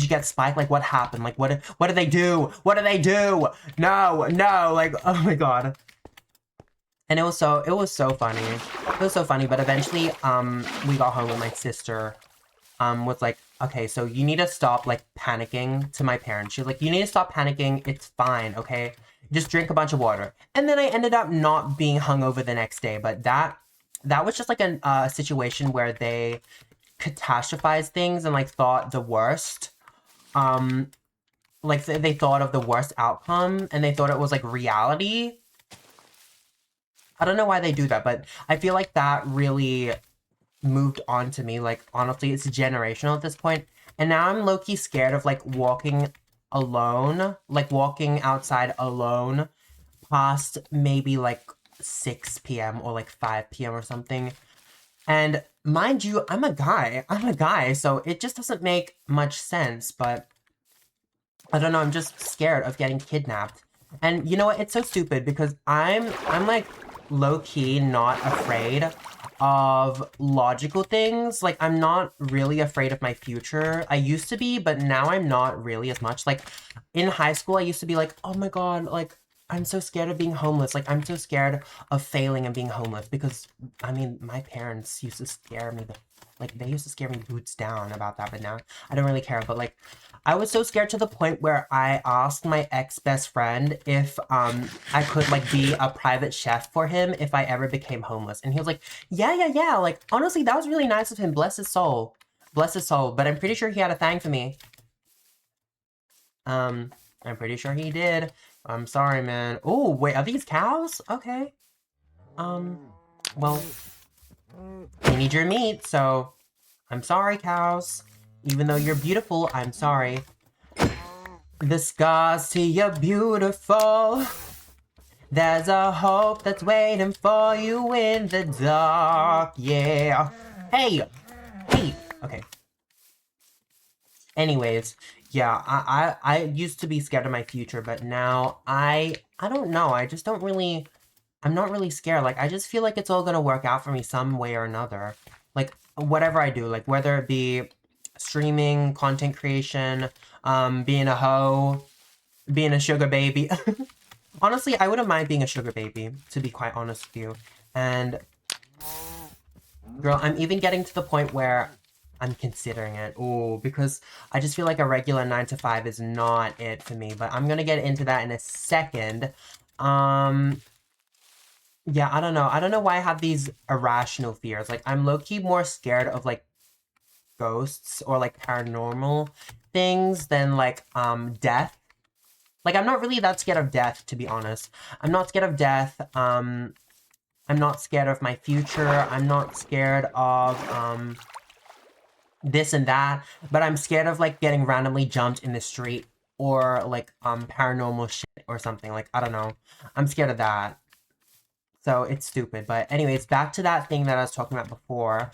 get spiked? Like, what happened? Like, what did they do? What did they do? No, like, oh my god. And it was so funny. It was so funny, but eventually, we got home and my sister, was like, okay, so you need to stop, like, panicking to my parents. She was like, you need to stop panicking. It's fine, okay? Just drink a bunch of water. And then I ended up not being hungover the next day, but that was just, like, a situation where they catastrophized things and, like, thought the worst. Like, they thought of the worst outcome, and they thought it was, like, reality. I don't know why they do that, but I feel like that really moved on to me. Like, honestly, it's generational at this point. And now I'm low-key scared of, like, walking alone. Like, walking outside alone past maybe, like, 6 p.m. or, like, 5 p.m. or something. And mind you, I'm a guy, so it just doesn't make much sense, but I don't know, I'm just scared of getting kidnapped. And you know what? It's so stupid because I'm like, low-key not afraid of logical things. Like, I'm not really afraid of my future. I used to be, but now I'm not really as much. Like, in high school, I used to be like, oh my god, like, I'm so scared of being homeless. Like, I'm so scared of failing and being homeless because, I mean, my parents used to scare me like, they used to scare me boots down about that, but now I don't really care. But, like, I was so scared to the point where I asked my ex-best friend if, I could, like, be a private chef for him if I ever became homeless. And he was like, yeah. Like, honestly, that was really nice of him. Bless his soul. Bless his soul. But I'm pretty sure he had a thing for me. I'm pretty sure he did. I'm sorry, man. Oh, wait, are these cows? Okay. Well, they need your meat, so I'm sorry, cows. Even though you're beautiful, I'm sorry. The scars see you're beautiful. There's a hope that's waiting for you in the dark, yeah. Hey! Okay. Anyways, yeah, I used to be scared of my future, but now I don't know. I just don't really, I'm not really scared. Like, I just feel like it's all gonna work out for me some way or another. Like, whatever I do, like, whether it be streaming, content creation, being a hoe, being a sugar baby. Honestly, I wouldn't mind being a sugar baby, to be quite honest with you. And, girl, I'm even getting to the point where I'm considering it. Ooh, because I just feel like a regular 9 to 5 is not it for me. But I'm gonna get into that in a second. Yeah, I don't know. I don't know why I have these irrational fears. Like, I'm low-key more scared of, like, ghosts or, like, paranormal things than, like, death. Like, I'm not really that scared of death, to be honest. I'm not scared of death. I'm not scared of my future. I'm not scared of, this and that. But I'm scared of, like, getting randomly jumped in the street or, like, paranormal shit or something. Like, I don't know. I'm scared of that. So it's stupid. But anyways, back to that thing that I was talking about before.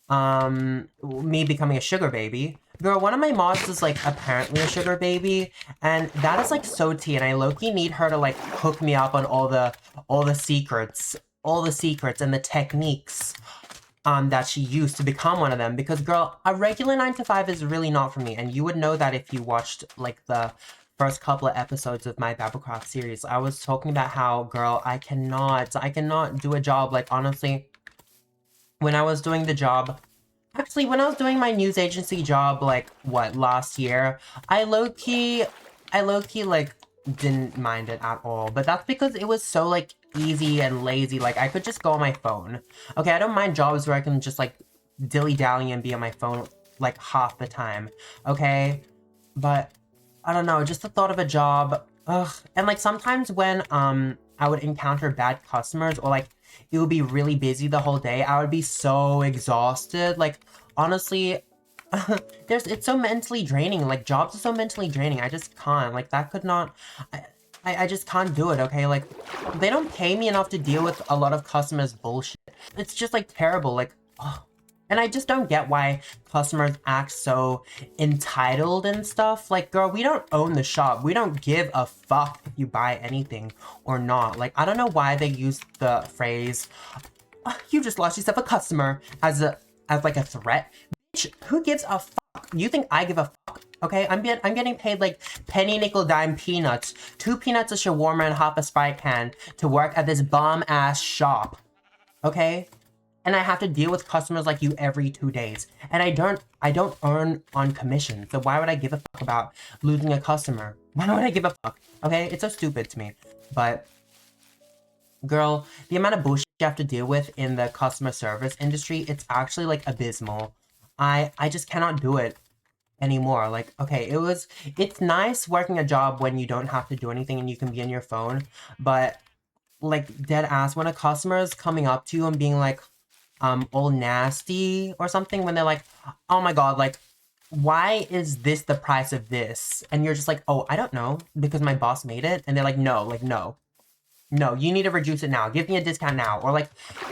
Me becoming a sugar baby. Girl, one of my mods is, like, apparently a sugar baby, and that is, like, so tea, and I low-key need her to, like, hook me up on all the secrets and the techniques, that she used to become one of them, because, girl, a regular 9 to 5 is really not for me, and you would know that if you watched, like, the first couple of episodes of my BabbleCraft series. I was talking about how, girl, I cannot do a job, like, honestly, when I was doing the job, actually, when I was doing my news agency job, like, what, last year, I low-key, like, didn't mind it at all. But that's because it was so, like, easy and lazy. Like, I could just go on my phone. Okay, I don't mind jobs where I can just, like, dilly-dally and be on my phone, like, half the time. Okay? But, I don't know, just the thought of a job, ugh. And, like, sometimes when, I would encounter bad customers or, like, it would be really busy the whole day, I would be so exhausted. Like, honestly, it's so mentally draining. Like, jobs are so mentally draining. I just can't. Like, that could not... I just can't do it, okay? Like, they don't pay me enough to deal with a lot of customers' bullshit. It's just, like, terrible. Like, ugh. And I just don't get why customers act so entitled and stuff. Like, girl, we don't own the shop. We don't give a fuck if you buy anything or not. Like, I don't know why they use the phrase, "Oh, you just lost yourself a customer," as like a threat. Bitch, who gives a fuck? You think I give a fuck? Okay, I'm getting paid like penny, nickel, dime peanuts. 2 peanuts, a shawarma, and half a Sprite can to work at this bomb-ass shop. Okay? And I have to deal with customers like you every 2 days. And I don't earn on commission. So why would I give a fuck about losing a customer? Why would I give a fuck? Okay? It's so stupid to me. But, girl, the amount of bullshit you have to deal with in the customer service industry, it's actually, like, abysmal. I just cannot do it anymore. Like, okay, it's nice working a job when you don't have to do anything and you can be on your phone. But, like, dead ass, when a customer is coming up to you and being like, all nasty or something, when they're like, oh my god, like, why is this the price of this? And you're just like, oh, I don't know, because my boss made it. And they're like, no, you need to reduce it now. Give me a discount now. Or, like,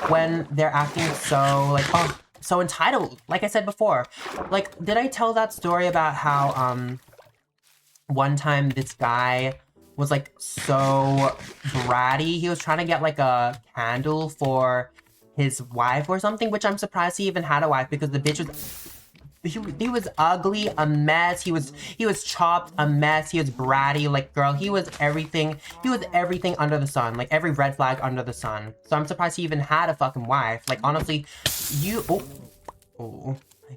when they're acting so, like, oh, so entitled. Like I said before, like, did I tell that story about how, one time this guy was, like, so bratty? He was trying to get, like, a candle for his wife or something, which I'm surprised he even had a wife, because the bitch was he was ugly, a mess. He was chopped, a mess. He was bratty. Like, girl, he was everything. He was everything under the sun. Like, every red flag under the sun. So I'm surprised he even had a fucking wife. Like, honestly, you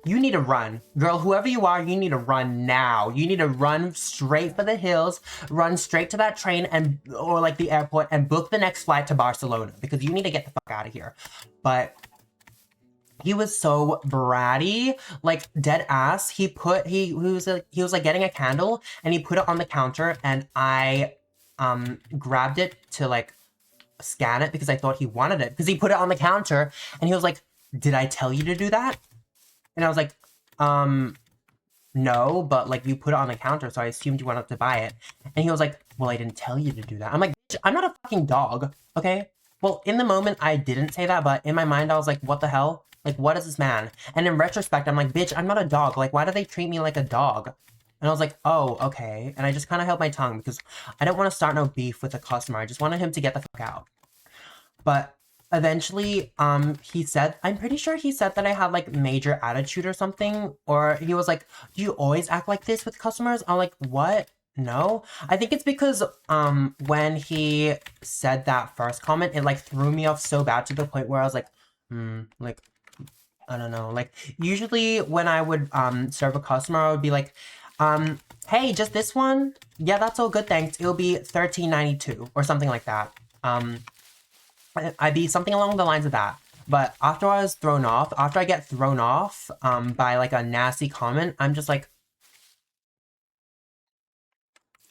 need to run. Girl, whoever you are, you need to run now. You need to run straight for the hills, run straight to that train or like the airport and book the next flight to Barcelona because you need to get the fuck out of here. But he was so bratty, like dead ass. He was like getting a candle and he put it on the counter and I grabbed it to like scan it because I thought he wanted it because he put it on the counter and he was like, "Did I tell you to do that?" And I was like, no, but like you put it on the counter, so I assumed you wanted to buy it. And he was like, well, I didn't tell you to do that. I'm like, I'm not a fucking dog, okay? Well, in the moment, I didn't say that, but in my mind, I was like, what the hell? Like, what is this man? And in retrospect, I'm like, bitch, I'm not a dog. Like, why do they treat me like a dog? And I was like, oh, okay. And I just kind of held my tongue because I didn't want to start no beef with the customer. I just wanted him to get the fuck out. But eventually, he said, I'm pretty sure he said that I had like major attitude or something, or he was like, do you always act like this with customers? I'm like, what? No. I think it's because when he said that first comment, it like threw me off so bad to the point where I was like, like, I don't know. Like, usually when I would serve a customer, I would be like, hey, just this one? Yeah, that's all good, thanks. It'll be $13.92 or something like that. I'd be something along the lines of that. But after I get thrown off by like a nasty comment, I'm just like,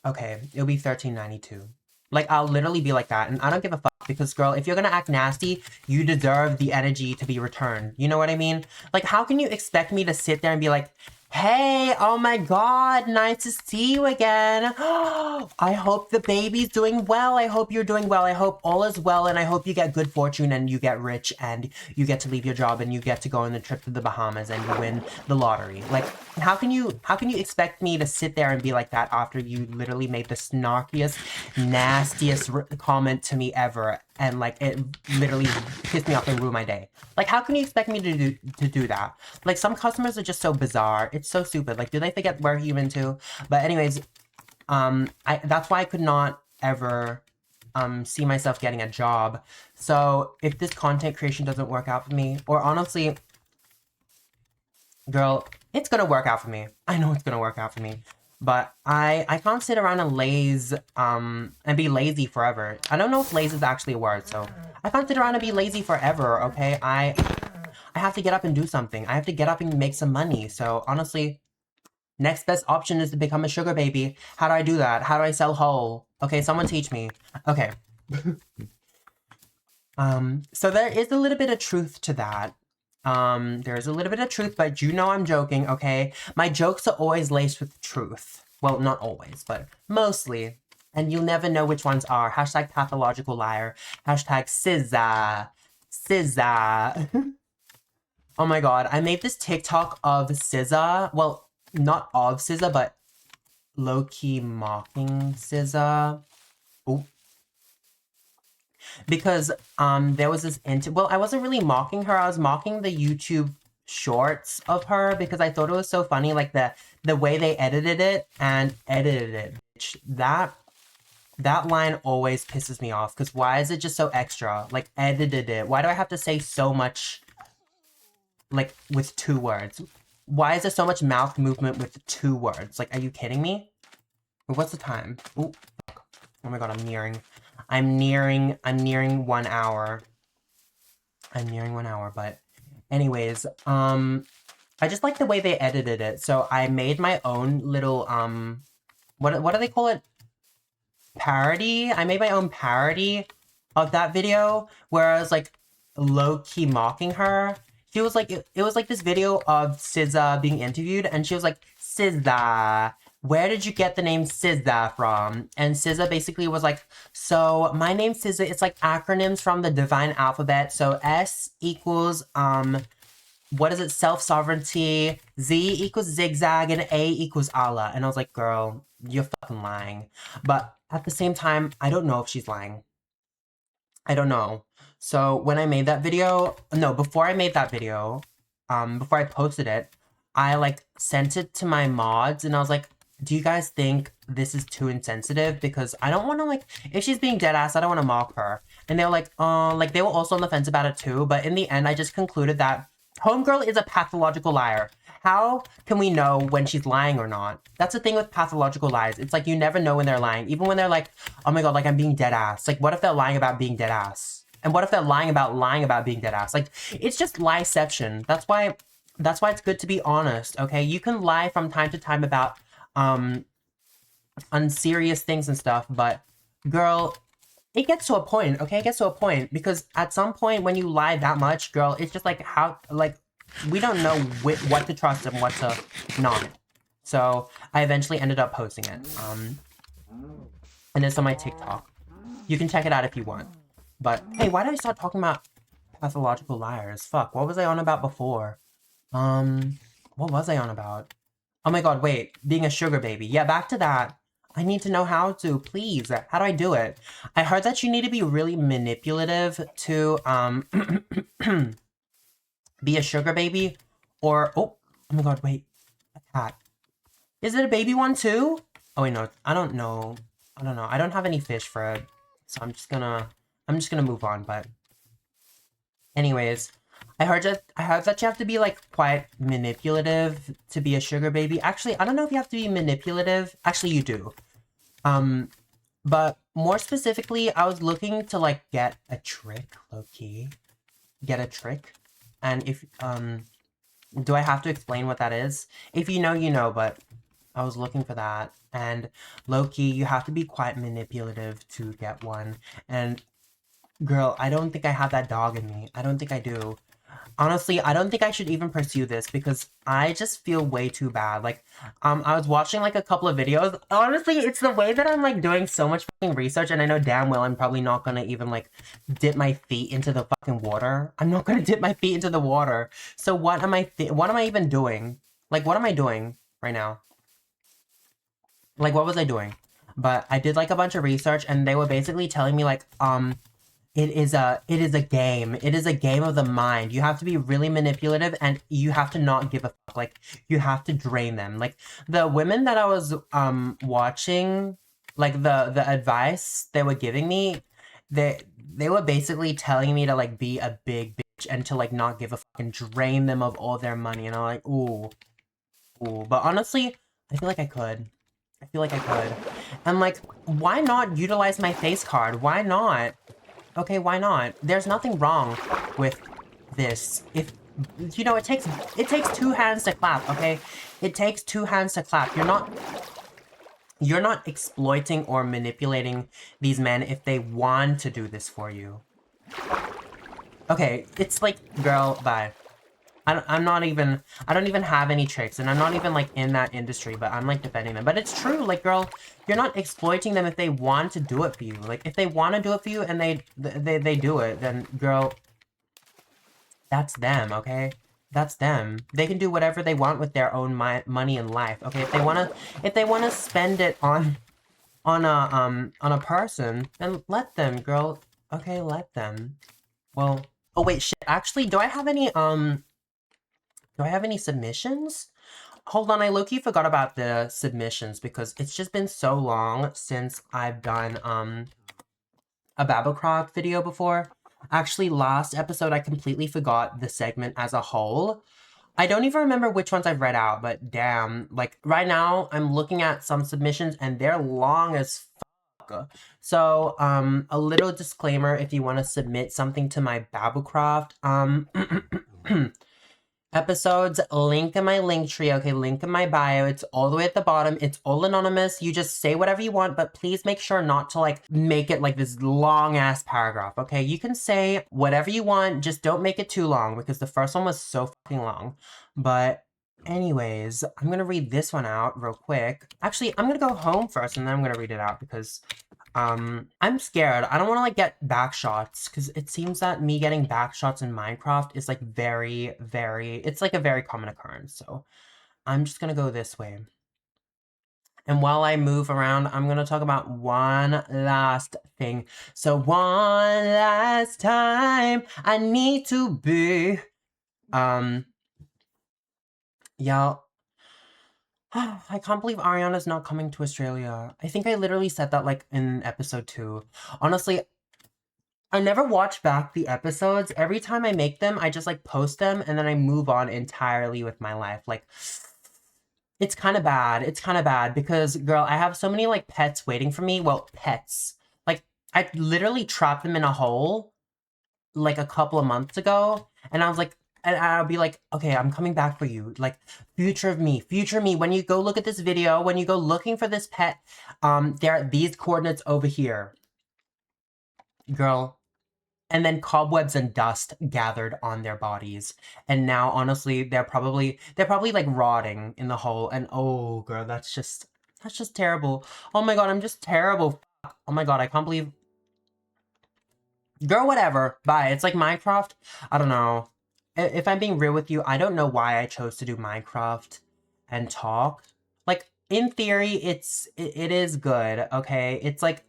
okay, it'll be $13.92. Like, I'll literally be like that, and I don't give a fuck, because, girl, if you're gonna act nasty, you deserve the energy to be returned. You know what I mean? Like, how can you expect me to sit there and be like, hey, oh my god, nice to see you again. I hope the baby's doing well. I hope you're doing well. I hope all is well, and I hope you get good fortune and you get rich and you get to leave your job and you get to go on the trip to the Bahamas and you win the lottery. Like, how can you expect me to sit there and be like that after you literally made the snarkiest, nastiest comment to me ever, and like it literally pissed me off and ruined my day? Like, how can you expect me to do that? Like, some customers are just so bizarre. It's so stupid. Like, do they forget we're human too? But anyways, that's why I could not ever see myself getting a job. So if this content creation doesn't work out for me, or honestly, girl, it's gonna work out for me. I know it's gonna work out for me. But I can't sit around and be lazy forever. I don't know if lazy is actually a word, so I can't sit around and be lazy forever, okay? I have to get up and do something. I have to get up and make some money. So honestly, next best option is to become a sugar baby. How do I do that? How do I sell whole? Okay, someone teach me. Okay. So there is a little bit of truth to that. There's a little bit of truth, but you know I'm joking, okay? My jokes are always laced with truth. Well, not always, but mostly. And you'll never know which ones are. Hashtag pathological liar. Hashtag SZA. SZA. Oh my god, I made this TikTok of SZA. Well, not of SZA, but low-key mocking SZA. Oh. Because there was this well, I wasn't really mocking her. I was mocking the YouTube shorts of her because I thought it was so funny, like the way they edited it. Bitch. That line always pisses me off, because why is it just so extra? Like, edited it. Why do I have to say so much, like, with 2 words? Why is there so much mouth movement with 2 words? Like, are you kidding me? What's the time? Ooh, fuck. Oh my god, I'm nearing 1 hour. I'm nearing 1 hour, but anyways, I just like the way they edited it. So I made my own little, what do they call it? Parody? I made my own parody of that video where I was like low-key mocking her. She was like, it was like this video of SZA being interviewed, and she was like, SZA, where did you get the name SZA from? And SZA basically was like, so my name's SZA, it's like acronyms from the divine alphabet. So S equals, what is it? Self-sovereignty, Z equals zigzag, and A equals Allah. And I was like, girl, you're fucking lying. But at the same time, I don't know if she's lying. I don't know. So when I made that video, no, before I made that video, before I posted it, I like sent it to my mods and I was like, do you guys think this is too insensitive? Because I don't want to like, if she's being dead ass, I don't want to mock her. And they were like they were also on the fence about it too. But in the end, I just concluded that Homegirl is a pathological liar. How can we know when she's lying or not? That's the thing with pathological lies. It's like you never know when they're lying. Even when they're like, oh my god, like I'm being dead ass. Like what if they're lying about being dead ass? And what if they're lying about being dead ass? Like it's just lieception. That's why it's good to be honest, okay? You can lie from time to time about unserious things and stuff, but girl, it gets to a point, okay? It gets to a point because at some point when you lie that much, girl, it's just like how, like, we don't know what to trust and what to not. So I eventually ended up posting it. And it's on my TikTok. You can check it out if you want. But hey, why did I start talking about pathological liars? Fuck, what was I on about before? What was I on about? Oh my god, wait, being a sugar baby. Yeah, back to that. I need to know how to, please. How do I do it? I heard that you need to be really manipulative to, be a sugar baby. Or, oh my god, wait. A cat. Is it a baby one too? Oh wait, no, I don't know. I don't know. I don't have any fish for it. So I'm just gonna move on, but anyways, I heard that you have to be like quite manipulative to be a sugar baby. Actually, I don't know if you have to be manipulative. Actually, you do. But more specifically, I was looking to like get a trick, low-key. Get a trick. And if do I have to explain what that is? If you know, you know, but I was looking for that. And low-key, you have to be quite manipulative to get one. And girl, I don't think I have that dog in me. I don't think I do. Honestly, I don't think I should even pursue this because I just feel way too bad. Like, I was watching like a couple of videos. Honestly, it's the way that I'm like doing so much fucking research and I know damn well I'm probably not gonna even like dip my feet into the fucking water. I'm not gonna dip my feet into the water. So what am I even doing? Like, what am I doing right now? Like, what was I doing? But I did like a bunch of research and they were basically telling me like, it is a game. It is a game of the mind. You have to be really manipulative and you have to not give a fuck. Like, you have to drain them. Like, the women that I was watching, like the advice they were giving me, they were basically telling me to like be a big bitch and to like not give a fuck and drain them of all their money. And I'm like, ooh. But honestly, I feel like I could. I feel like I could. And like, why not utilize my face card? Why not? Okay, why not? There's nothing wrong with this. If, you know, it takes 2 hands to clap, okay? It takes 2 hands to clap. You're not exploiting or manipulating these men if they want to do this for you. Okay, it's like, girl, bye. I don't even have any tricks, and I'm not even, like, in that industry, but I'm, like, defending them. But it's true, like, girl, you're not exploiting them if they want to do it for you. Like, if they want to do it for you and they do it, then, girl, that's them, okay? That's them. They can do whatever they want with their own money and life, okay? If they wanna spend it on a person, then let them, girl. Okay, let them. Well, oh wait, shit. Actually, do I have any submissions? Hold on, I low-key forgot about the submissions because it's just been so long since I've done a BabbleCraft video before. Actually, last episode I completely forgot the segment as a whole. I don't even remember which ones I've read out, but damn, like right now I'm looking at some submissions and they're long as fuck. So, a little disclaimer if you want to submit something to my BabbleCraft, episodes, link in my link tree, okay, link in my bio, it's all the way at the bottom, it's all anonymous, you just say whatever you want, but please make sure not to like make it like this long ass paragraph, okay? You can say whatever you want, just don't make it too long because the first one was so fucking long. But anyways, I'm gonna read this one out real quick. Actually, I'm gonna go home first and then I'm gonna read it out because I'm scared. I don't want to like get back shots because it seems that me getting back shots in Minecraft is like it's like a very common occurrence. So I'm just gonna go this way. And while I move around, I'm gonna talk about one last thing. So one last time, I need to be, Yeah. I can't believe Ariana's not coming to Australia. I think I literally said that like in episode 2. Honestly, I never watch back the episodes. Every time I make them, I just like post them and then I move on entirely with my life. Like, it's kind of bad. It's kind of bad because, girl, I have so many like pets waiting for me. Well, pets. Like, I literally trapped them in a hole like a couple of months ago. And I was like, and I'll be like, okay, I'm coming back for you. Like, future me, when you go look at this video, when you go looking for this pet, there are these coordinates over here. Girl, and then cobwebs and dust gathered on their bodies, and now honestly they're probably like rotting in the hole, and oh girl, that's just terrible. Oh my god, I'm just terrible. Fuck. Oh my god, I can't believe, girl, whatever, bye. It's like Minecraft. I don't know, if I'm being real with you, I don't know why I chose to do Minecraft and talk. Like, in theory, it is good, okay? It's like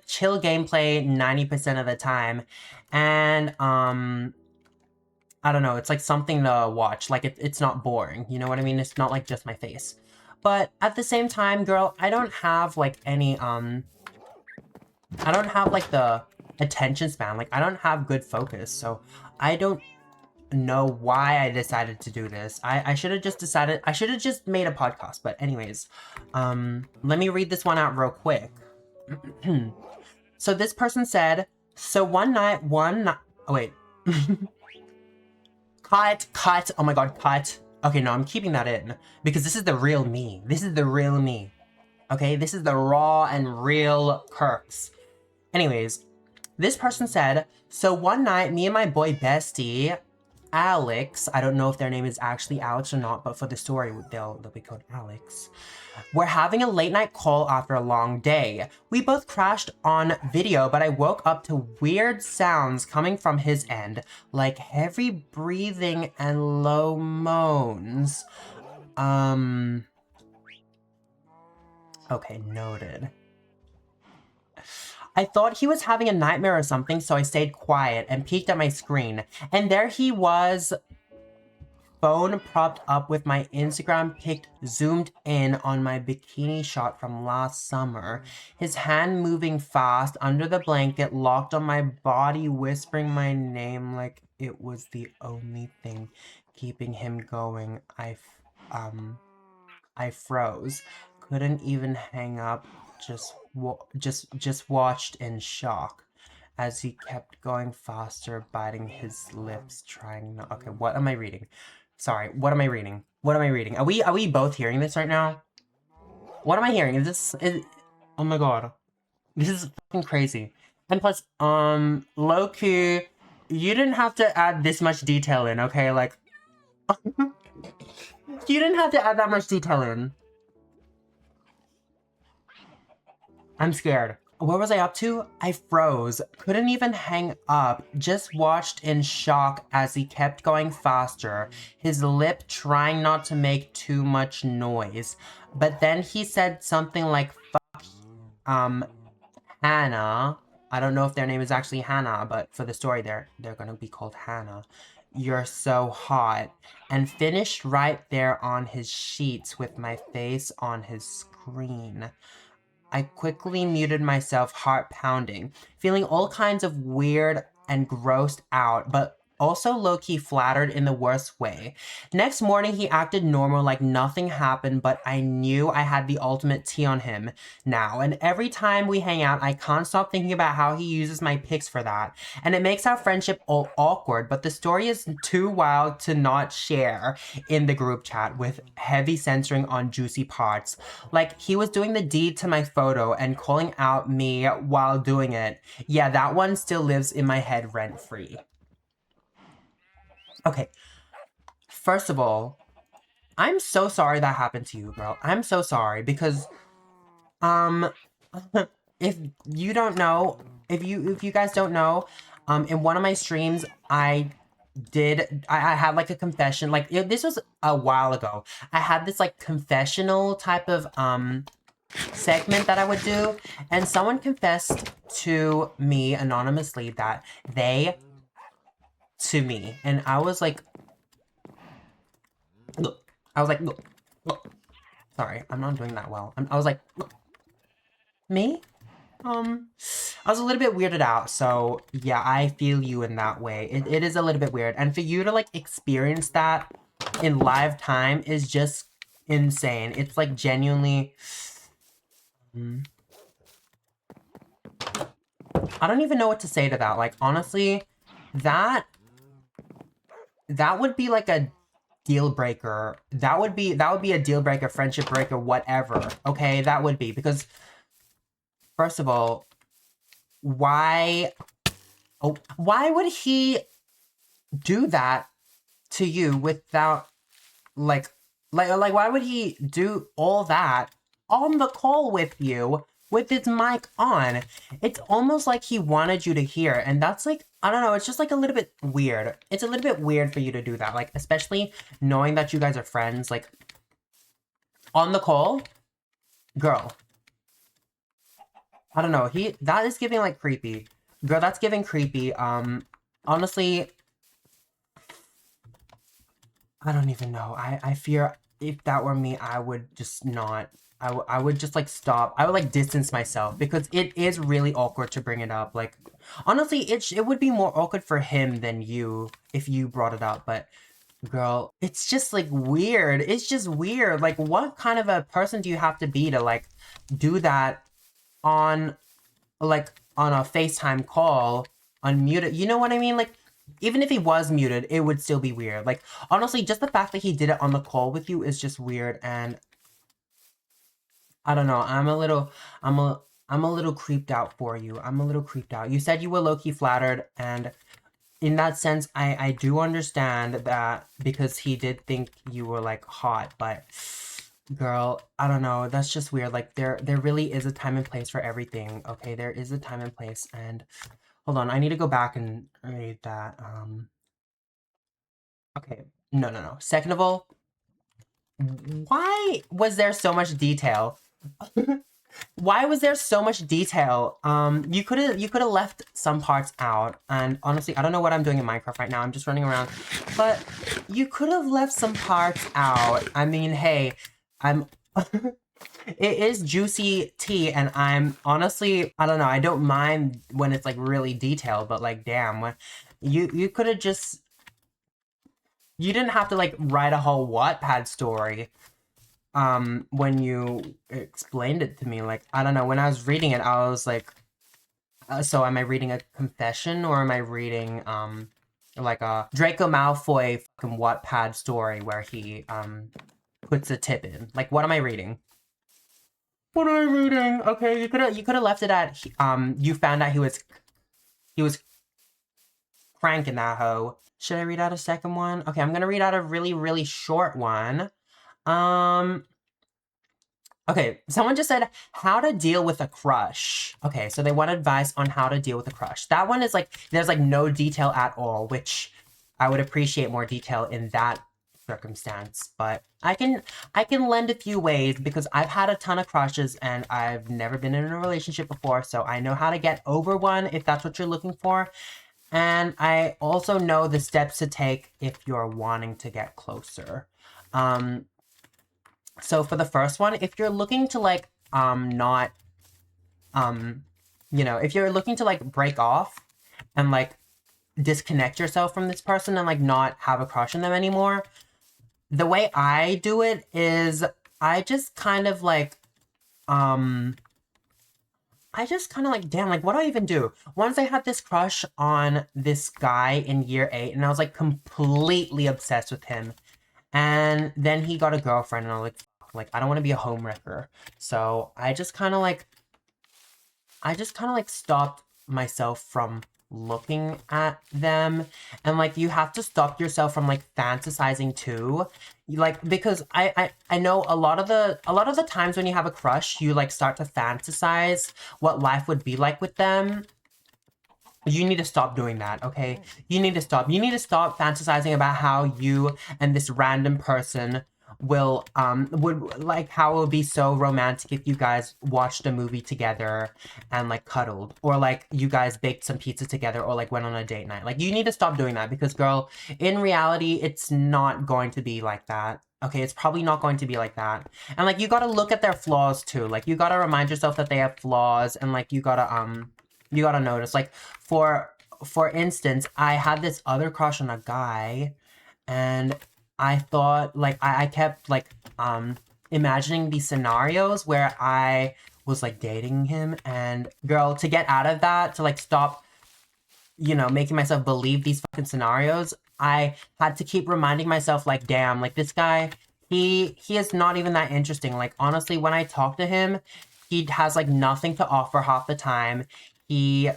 chill gameplay 90% of the time. And I don't know, it's like something to watch. Like it's not boring. You know what I mean? It's not like just my face. But at the same time, girl, I don't have like any I don't have like the attention span. Like I don't have good focus. So I don't know why I decided to do this. I should have just decided, I should have just made a podcast. But anyways, let me read this one out real quick. So this person said, so oh wait. Cut. Oh my god, cut. Okay, no, I'm keeping that in because this is the real me. This is the real me. Okay, this is the raw and real curx. Anyways, this person said, so one night, me and my boy bestie, Alex, I don't know if their name is actually Alex or not, but for the story, they'll be called Alex. We're having a late night call after a long day. We both crashed on video, but I woke up to weird sounds coming from his end, like heavy breathing and low moans. Okay, noted. I thought he was having a nightmare or something, so I stayed quiet and peeked at my screen. And there he was, phone propped up with my Instagram pic zoomed in on my bikini shot from last summer. His hand moving fast under the blanket, locked on my body, whispering my name like it was the only thing keeping him going. I froze. Couldn't even hang up. Just watched in shock as he kept going faster, biting his lips, trying not. Okay, what am I reading? Sorry, what am I reading? What am I reading? Are we both hearing this right now? What am I hearing? Oh my god. This is fucking crazy. And plus, low-key, you didn't have to add this much detail in, okay? Like, you didn't have to add that much detail in. I'm scared. What was I up to? I froze. Couldn't even hang up. Just watched in shock as he kept going faster, his lip trying not to make too much noise. But then he said something like, fuck, Hannah. I don't know if their name is actually Hannah, but for the story, they're gonna be called Hannah. You're so hot. And finished right there on his sheets with my face on his screen. I quickly muted myself, heart pounding, feeling all kinds of weird and grossed out, but also low-key flattered in the worst way. Next morning, he acted normal, like nothing happened, but I knew I had the ultimate tea on him now. And every time we hang out, I can't stop thinking about how he uses my pics for that. And it makes our friendship all awkward, but the story is too wild to not share in the group chat with heavy censoring on juicy parts. Like, he was doing the deed to my photo and calling out me while doing it. Yeah, that one still lives in my head rent-free. Okay, first of all, I'm so sorry that happened to you, girl. I'm so sorry because, if you don't know, if you guys don't know, in one of my streams, I had like a confession, like this was a while ago. I had this like confessional type of, segment that I would do, and someone confessed to me anonymously that to me, and I was like, I was like, look, look. Sorry, I'm not doing that well. I was like, look. Me? I was a little bit weirded out, so yeah, I feel you in that way. It is a little bit weird. And for you to like experience that in live time is just insane. It's like genuinely... I don't even know what to say to that. Like, honestly, that would be like a deal breaker. That would be a deal breaker, friendship breaker, whatever. Okay, that would be, because first of all, why would he do that to you without like why would he do all that on the call with you with his mic on? It's almost like he wanted you to hear, and that's like, I don't know, it's just like a little bit weird. It's a little bit weird for you to do that, like, especially knowing that you guys are friends, like, on the call. Girl, I don't know, that is giving like creepy. Girl, that's giving creepy. Honestly, I don't even know. I fear if that were me, I would just not. I would just like stop. I would like distance myself, because it is really awkward to bring it up. Like, honestly, it would be more awkward for him than you if you brought it up. But girl, it's just like weird. It's just weird. Like, what kind of a person do you have to be to like do that on like on a FaceTime call unmuted? You know what I mean? Like, even if he was muted, it would still be weird. Like, honestly, just the fact that he did it on the call with you is just weird. And I don't know. I'm a little creeped out for you. I'm a little creeped out. You said you were low-key flattered, and in that sense, I do understand that, because he did think you were like hot, but girl, I don't know. That's just weird. Like, there really is a time and place for everything. Okay, there is a time and place. And hold on, I need to go back and read that. Okay, no. Second of all, why was there so much detail? Why was there so much detail? You could have left some parts out. And honestly, I don't know what I'm doing in Minecraft right now. I'm just running around. But you could have left some parts out. I mean, hey, it is juicy tea, and I'm honestly, I don't know, I don't mind when it's like really detailed, but like, damn, you could have just, you didn't have to like write a whole Wattpad story when you explained it to me. Like, I don't know, when I was reading it, I was like, so am I reading a confession, or am I reading like a Draco Malfoy fucking Wattpad story where he puts a tip in? Like, what am I reading? What am I reading? Okay, you could have left it at you found out he was cranking that hoe. Should I read out a second one? Okay, I'm gonna read out a really short one. Okay, someone just said how to deal with a crush. Okay, so they want advice on how to deal with a crush. That one is like, there's like no detail at all, which I would appreciate more detail in that circumstance. But I can lend a few ways, because I've had a ton of crushes and I've never been in a relationship before, so I know how to get over one if that's what you're looking for. And I also know the steps to take if you're wanting to get closer. So for the first one, if you're looking to like, not, you know, if you're looking to like break off and like disconnect yourself from this person and like not have a crush on them anymore, the way I do it is I just kind of like, damn, like, what do I even do? Once I had this crush on this guy in year 8, and I was like completely obsessed with him. And then he got a girlfriend, and I was like, I don't want to be a homewrecker. So I just kind of like stopped myself from looking at them. And like, you have to stop yourself from like fantasizing too. Like, because I know a lot of the times when you have a crush, you like start to fantasize what life would be like with them. You need to stop doing that, okay? You need to stop fantasizing about how you and this random person would like how it would be so romantic if you guys watched a movie together and like cuddled, or like you guys baked some pizza together, or like went on a date night. Like, you need to stop doing that, because girl, in reality, it's not going to be like that. Okay, it's probably not going to be like that. And like, you gotta look at their flaws too. Like, you gotta remind yourself that they have flaws, and like, you gotta notice. Like, for instance, I had this other crush on a guy, and I thought, like, I kept like imagining these scenarios where I was like dating him, and girl, to get out of that, to like stop, you know, making myself believe these fucking scenarios, I had to keep reminding myself, like, damn, like, this guy, he is not even that interesting. Like, honestly, when I talk to him, he has like nothing to offer half the time. He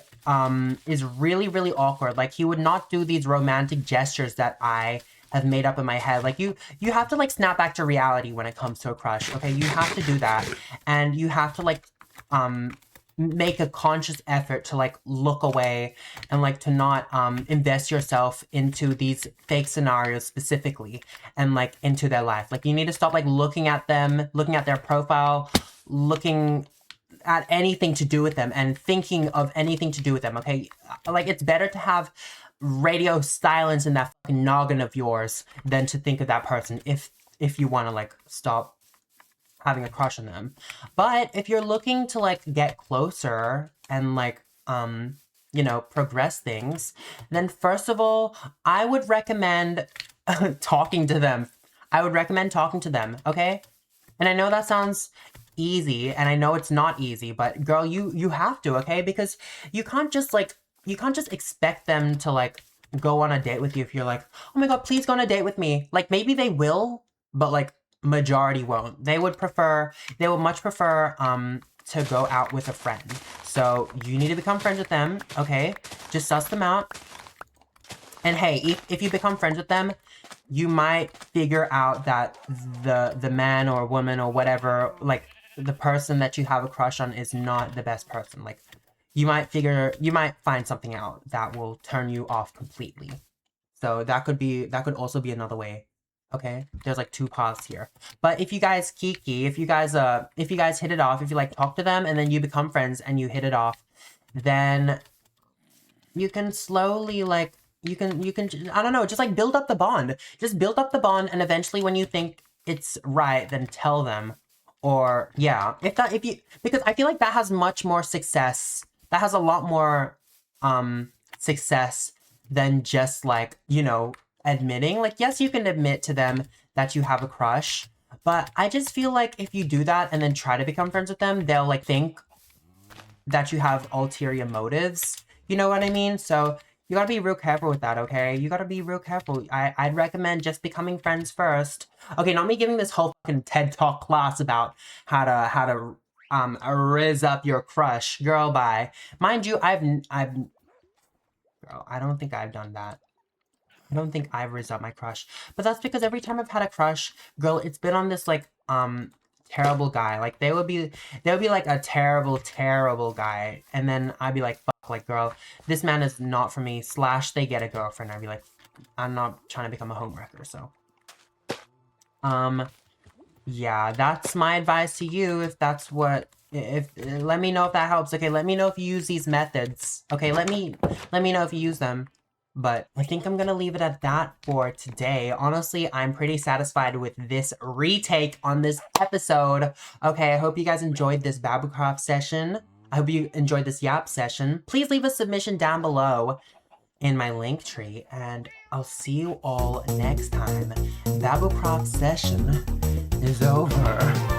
is really, really awkward. Like, he would not do these romantic gestures that I have made up in my head. Like, you have to like snap back to reality when it comes to a crush. Okay, you have to do that, and you have to like make a conscious effort to like look away, and like to not invest yourself into these fake scenarios specifically, and like into their life. Like, you need to stop like looking at them, looking at their profile, looking at anything to do with them, and thinking of anything to do with them. Okay, like, it's better to have radio silence in that fucking noggin of yours than to think of that person, if you want to like stop having a crush on them. But if you're looking to like get closer and like you know, progress things, then first of all, I would recommend talking to them. I would recommend talking to them, okay? And I know that sounds easy, and I know it's not easy, but girl, you have to, okay? Because you can't just expect them to like go on a date with you if you're like, oh my god, please go on a date with me. Like, maybe they will, but like majority won't. They would much prefer to go out with a friend. So you need to become friends with them, okay? Just suss them out. And hey, if you become friends with them, you might figure out that the man or woman or whatever, like the person that you have a crush on, is not the best person. Like, you might find something out that will turn you off completely. So that could also be another way. Okay, there's like two paths here. But if you guys kiki, if you guys hit it off, if you like talk to them and then you become friends and you hit it off, then you can slowly like, you can I don't know, just like build up the bond. Just build up the bond, and eventually when you think it's right, then tell them. Or yeah, because I feel like that has much more success. That has a lot more success than just like, you know, admitting. Like, yes, you can admit to them that you have a crush, but I just feel like if you do that and then try to become friends with them, they'll like think that you have ulterior motives. You know what I mean? So you gotta be real careful with that, okay? You gotta be real careful. I'd recommend just becoming friends first. Okay, not me giving this whole fucking TED Talk class about how to rizz up your crush. Girl, bye. Mind you, girl, I don't think I've done that. I don't think I've rizzed up my crush. But that's because every time I've had a crush, girl, it's been on this like terrible guy. Like, they would be like a terrible, terrible guy. And then I'd be like, fuck, like, girl, this man is not for me. / they get a girlfriend. I'd be like, I'm not trying to become a homewrecker, so. Yeah, that's my advice to you. If that's what, let me know if that helps. Okay, let me know if you use these methods. Okay, let me know if you use them. But I think I'm gonna leave it at that for today. Honestly, I'm pretty satisfied with this retake on this episode. Okay, I hope you guys enjoyed this BabbleCraft session. I hope you enjoyed this Yap session. Please leave a submission down below in my link tree, and I'll see you all next time. BabbleCraft session is over.